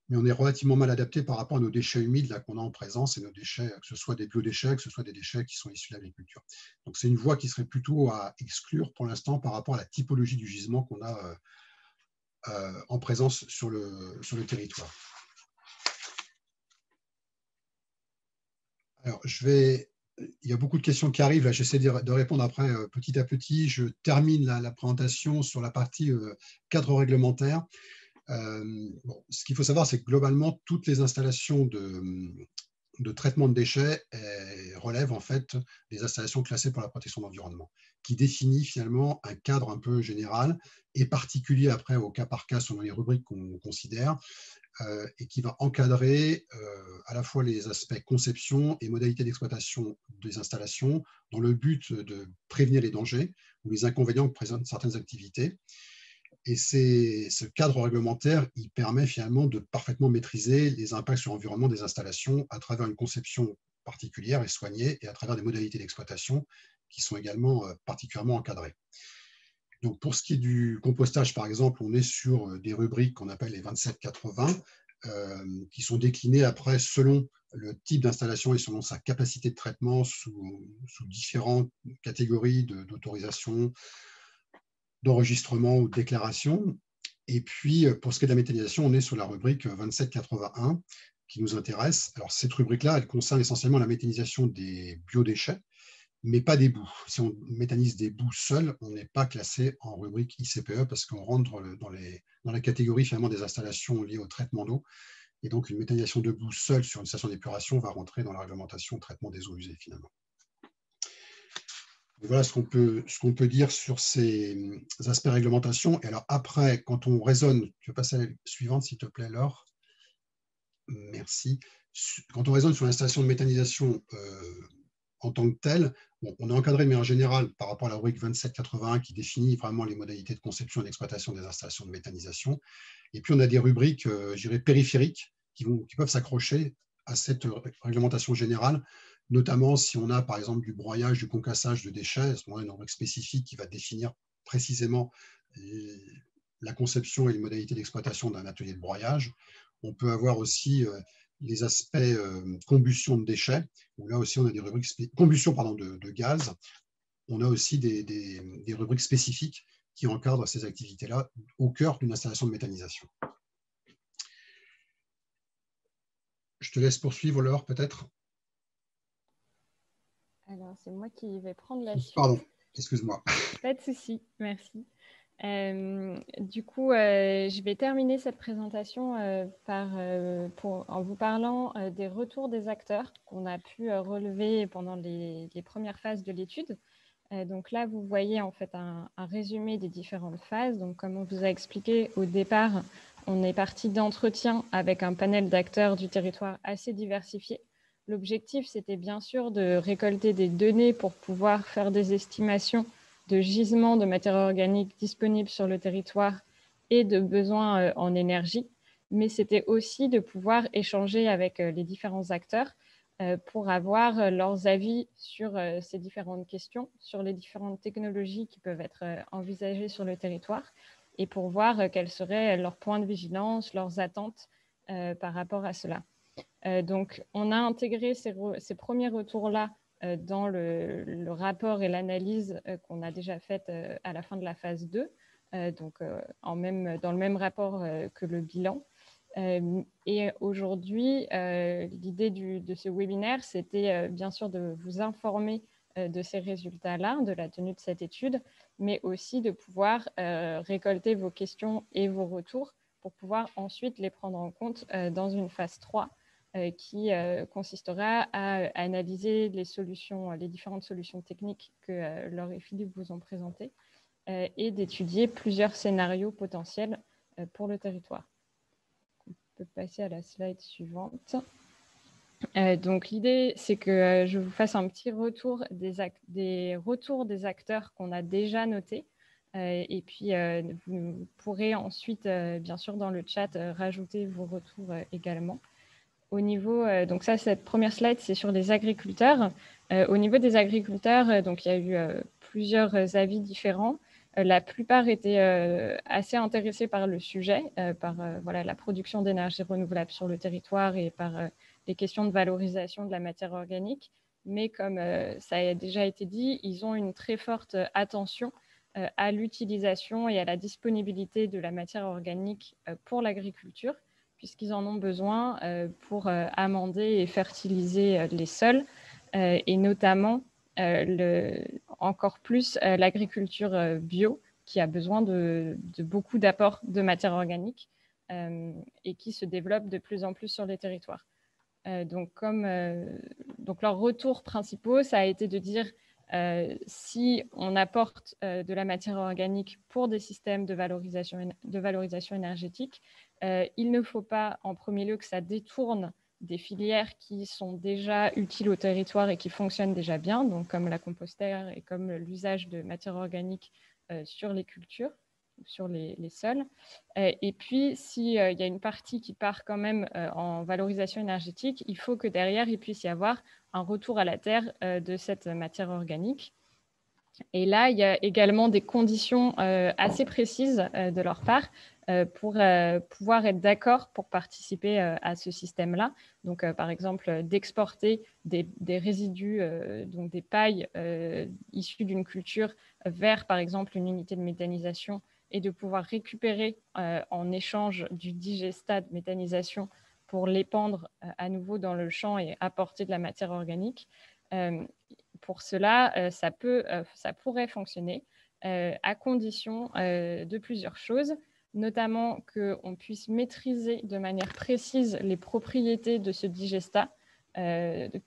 mais on est relativement mal adapté par rapport à nos déchets humides là qu'on a en présence, et nos déchets, que ce soit des biodéchets, que ce soit des déchets qui sont issus de l'agriculture. Donc c'est une voie qui serait plutôt à exclure pour l'instant par rapport à la typologie du gisement qu'on a en présence sur le territoire. Alors, il y a beaucoup de questions qui arrivent. Là, j'essaie de répondre après petit à petit. Je termine la présentation sur la partie cadre réglementaire. Ce qu'il faut savoir, c'est que globalement, toutes les installations de traitement de déchets relèvent en fait des installations classées pour la protection de l'environnement, qui définit finalement un cadre un peu général et particulier après au cas par cas selon les rubriques qu'on considère, et qui va encadrer à la fois les aspects conception et modalités d'exploitation des installations dans le but de prévenir les dangers ou les inconvénients que présentent certaines activités. Et ce cadre réglementaire, il permet finalement de parfaitement maîtriser les impacts sur l'environnement des installations à travers une conception particulière et soignée, et à travers des modalités d'exploitation qui sont également particulièrement encadrées. Donc pour ce qui est du compostage, par exemple, on est sur des rubriques qu'on appelle les 2780, qui sont déclinés après selon le type d'installation et selon sa capacité de traitement sous différentes catégories d'autorisation, d'enregistrement ou de déclaration. Et puis, pour ce qui est de la méthanisation, on est sur la rubrique 2781 qui nous intéresse. Alors, cette rubrique-là, elle concerne essentiellement la méthanisation des biodéchets, mais pas des boues. Si on méthanise des boues seules, on n'est pas classé en rubrique ICPE parce qu'on rentre dans la catégorie finalement des installations liées au traitement d'eau. Et donc, une méthanisation de boues seule sur une station d'épuration va rentrer dans la réglementation traitement des eaux usées finalement. Voilà ce qu'on peut dire sur ces aspects réglementation. Et alors après, quand on raisonne, tu veux passer à la suivante s'il te plaît, Laure. Merci. Quand on raisonne sur l'installation de méthanisation en tant que telle, bon, on est encadré de manière générale par rapport à la rubrique 2781 qui définit vraiment les modalités de conception et d'exploitation des installations de méthanisation. Et puis on a des rubriques, je dirais, périphériques qui peuvent s'accrocher à cette réglementation générale, notamment si on a par exemple du broyage, du concassage de déchets, on a une rubrique spécifique qui va définir précisément la conception et les modalités d'exploitation d'un atelier de broyage. On peut avoir aussi les aspects combustion de déchets, où là aussi on a des rubriques combustion de gaz. On a aussi des rubriques spécifiques qui encadrent ces activités-là au cœur d'une installation de méthanisation. Je te laisse poursuivre, Laure, peut-être. Alors, c'est moi qui vais prendre la suite. Pardon, excuse-moi. Pas de souci, merci. Du coup, je vais terminer cette présentation en vous parlant des retours des acteurs qu'on a pu relever pendant les premières phases de l'étude. Donc là, vous voyez en fait un résumé des différentes phases. Donc, comme on vous a expliqué au départ, on est parti d'entretien avec un panel d'acteurs du territoire assez diversifié. L'objectif, c'était bien sûr de récolter des données pour pouvoir faire des estimations de gisements de matières organiques disponibles sur le territoire et de besoins en énergie. Mais c'était aussi de pouvoir échanger avec les différents acteurs pour avoir leurs avis sur ces différentes questions, sur les différentes technologies qui peuvent être envisagées sur le territoire et pour voir quels seraient leurs points de vigilance, leurs attentes par rapport à cela. Donc, on a intégré ces premiers retours-là dans le rapport et l'analyse qu'on a déjà faite à la fin de la phase 2, donc dans le même rapport que le bilan. Et aujourd'hui, l'idée de ce webinaire, c'était bien sûr de vous informer de ces résultats-là, de la tenue de cette étude, mais aussi de pouvoir récolter vos questions et vos retours pour pouvoir ensuite les prendre en compte dans une phase 3 qui consistera à analyser les différentes solutions techniques que Laure et Philippe vous ont présentées et d'étudier plusieurs scénarios potentiels pour le territoire. On peut passer à la slide suivante. Donc l'idée, c'est que je vous fasse un petit retour des retours des acteurs qu'on a déjà notés. Et puis, vous pourrez ensuite, bien sûr, dans le chat, rajouter vos retours également. Au niveau, donc ça, cette première slide, c'est sur les agriculteurs. Au niveau des agriculteurs, donc il y a eu plusieurs avis différents. La plupart étaient assez intéressés par le sujet, par voilà, la production d'énergie renouvelable sur le territoire et par les questions de valorisation de la matière organique. Mais comme ça a déjà été dit, ils ont une très forte attention à l'utilisation et à la disponibilité de la matière organique pour l'agriculture, puisqu'ils en ont besoin pour amender et fertiliser les sols, et notamment encore plus l'agriculture bio, qui a besoin de beaucoup d'apports de matière organique et qui se développe de plus en plus sur les territoires. Donc leurs retours principaux, ça a été de dire si on apporte de la matière organique pour des systèmes de valorisation énergétique, il ne faut pas en premier lieu que ça détourne des filières qui sont déjà utiles au territoire et qui fonctionnent déjà bien, donc comme la compostaire et comme l'usage de matière organique sur les cultures, sur les sols. Et puis, s'il y a une partie qui part quand même en valorisation énergétique, il faut que derrière, il puisse y avoir un retour à la terre de cette matière organique. Et là, il y a également des conditions assez précises de leur part pour pouvoir être d'accord pour participer à ce système-là. Donc, par exemple, d'exporter des résidus, donc des pailles issues d'une culture vers, par exemple, une unité de méthanisation et de pouvoir récupérer en échange du digestat de méthanisation pour l'épandre à nouveau dans le champ et apporter de la matière organique. Pour cela, ça pourrait fonctionner à condition de plusieurs choses, notamment qu'on puisse maîtriser de manière précise les propriétés de ce digestat.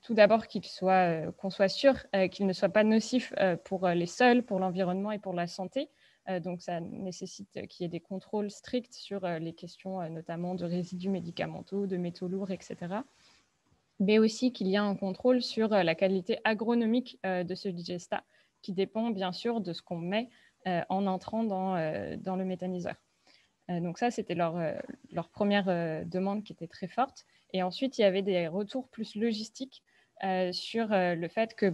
Tout d'abord, qu'on soit sûr qu'il ne soit pas nocif pour les sols, pour l'environnement et pour la santé. Donc, ça nécessite qu'il y ait des contrôles stricts sur les questions notamment de résidus médicamenteux, de métaux lourds, etc. Mais aussi qu'il y ait un contrôle sur la qualité agronomique de ce digestat, qui dépend bien sûr de ce qu'on met en entrant dans le méthaniseur. Donc ça, c'était leur première demande qui était très forte. Et ensuite, il y avait des retours plus logistiques sur le fait que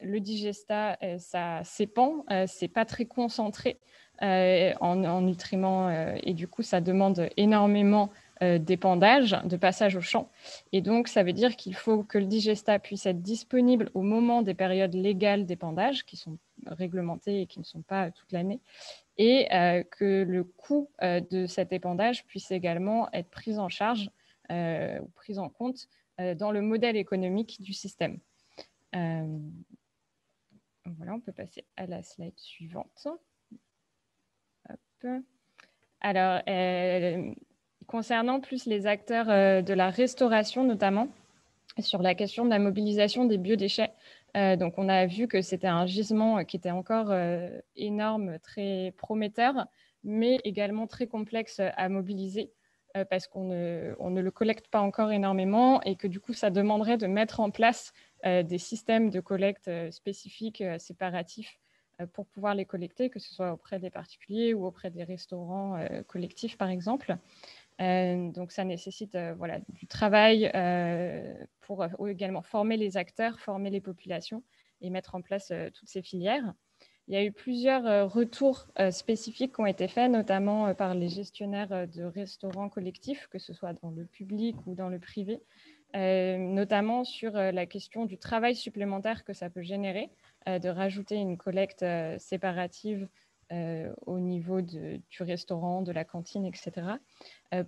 le digestat, ça s'épand, c'est pas très concentré en nutriments et du coup, ça demande énormément d'épandage, de passage au champ. Et donc, ça veut dire qu'il faut que le digestat puisse être disponible au moment des périodes légales d'épandage, qui sont réglementées et qui ne sont pas toute l'année, et que le coût de cet épandage puisse également être pris en charge ou pris en compte dans le modèle économique du système. Voilà, on peut passer à la slide suivante. Hop. Alors, concernant plus les acteurs de la restauration notamment, sur la question de la mobilisation des biodéchets, donc on a vu que c'était un gisement qui était encore énorme, très prometteur, mais également très complexe à mobiliser parce qu'on ne le collecte pas encore énormément et que du coup, ça demanderait de mettre en place des systèmes de collecte spécifiques, séparatifs, pour pouvoir les collecter, que ce soit auprès des particuliers ou auprès des restaurants collectifs, par exemple. Donc, ça nécessite du travail pour également former les acteurs, former les populations et mettre en place toutes ces filières. Il y a eu plusieurs retours spécifiques qui ont été faits, notamment par les gestionnaires de restaurants collectifs, que ce soit dans le public ou dans le privé, notamment sur la question du travail supplémentaire que ça peut générer, de rajouter une collecte séparative au niveau du restaurant, de la cantine, etc.,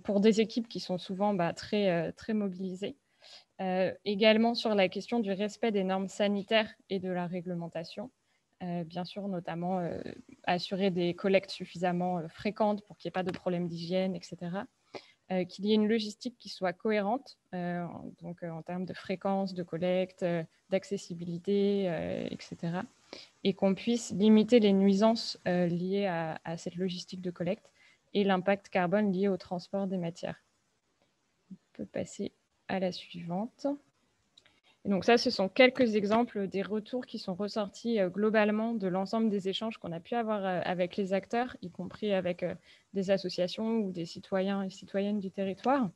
pour des équipes qui sont souvent très, très mobilisées. Également sur la question du respect des normes sanitaires et de la réglementation. Bien sûr, notamment assurer des collectes suffisamment fréquentes pour qu'il n'y ait pas de problème d'hygiène, etc. Qu'il y ait une logistique qui soit cohérente, donc en termes de fréquence, de collecte, d'accessibilité, etc. Et qu'on puisse limiter les nuisances liées à cette logistique de collecte et l'impact carbone lié au transport des matières. On peut passer à la suivante. Et donc ça, ce sont quelques exemples des retours qui sont ressortis globalement de l'ensemble des échanges qu'on a pu avoir avec les acteurs, y compris avec des associations ou des citoyens et citoyennes du territoire.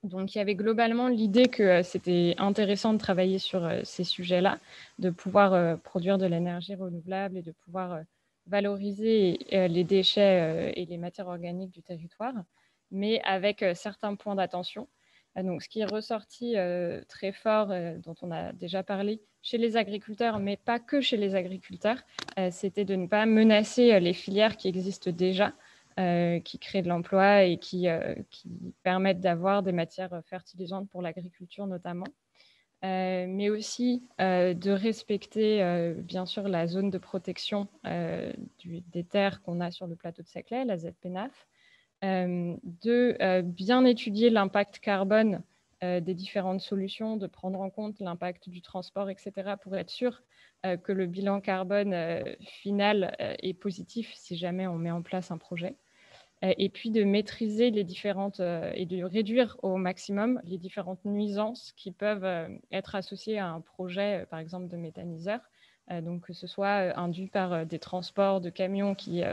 Donc, il y avait globalement l'idée que c'était intéressant de travailler sur ces sujets-là, de pouvoir produire de l'énergie renouvelable et de pouvoir valoriser les déchets et les matières organiques du territoire, mais avec certains points d'attention. Donc, ce qui est ressorti très fort, dont on a déjà parlé chez les agriculteurs, mais pas que chez les agriculteurs, c'était de ne pas menacer les filières qui existent déjà, qui créent de l'emploi et qui permettent d'avoir des matières fertilisantes pour l'agriculture notamment, mais aussi de respecter bien sûr la zone de protection des terres qu'on a sur le plateau de Saclay, la ZPNAF, de bien étudier l'impact carbone des différentes solutions, de prendre en compte l'impact du transport, etc., pour être sûr que le bilan carbone final est positif si jamais on met en place un projet. Et puis de maîtriser les différentes et de réduire au maximum les différentes nuisances qui peuvent être associées à un projet, par exemple, de méthaniseur. Donc, que ce soit induit par des transports de camions qui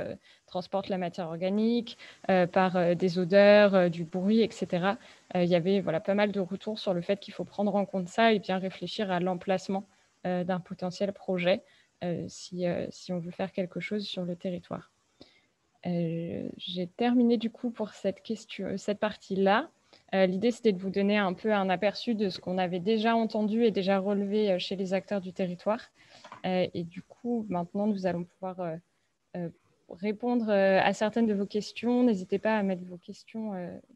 transportent la matière organique, par des odeurs, du bruit, etc. Il y avait pas mal de retours sur le fait qu'il faut prendre en compte ça et bien réfléchir à l'emplacement d'un potentiel projet si on veut faire quelque chose sur le territoire. J'ai terminé du coup pour cette partie-là. L'idée, c'était de vous donner un peu un aperçu de ce qu'on avait déjà entendu et déjà relevé chez les acteurs du territoire. Et du coup, maintenant, nous allons pouvoir répondre à certaines de vos questions. N'hésitez pas à mettre vos questions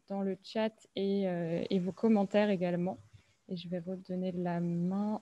dans le chat et vos commentaires également. Et je vais redonner la main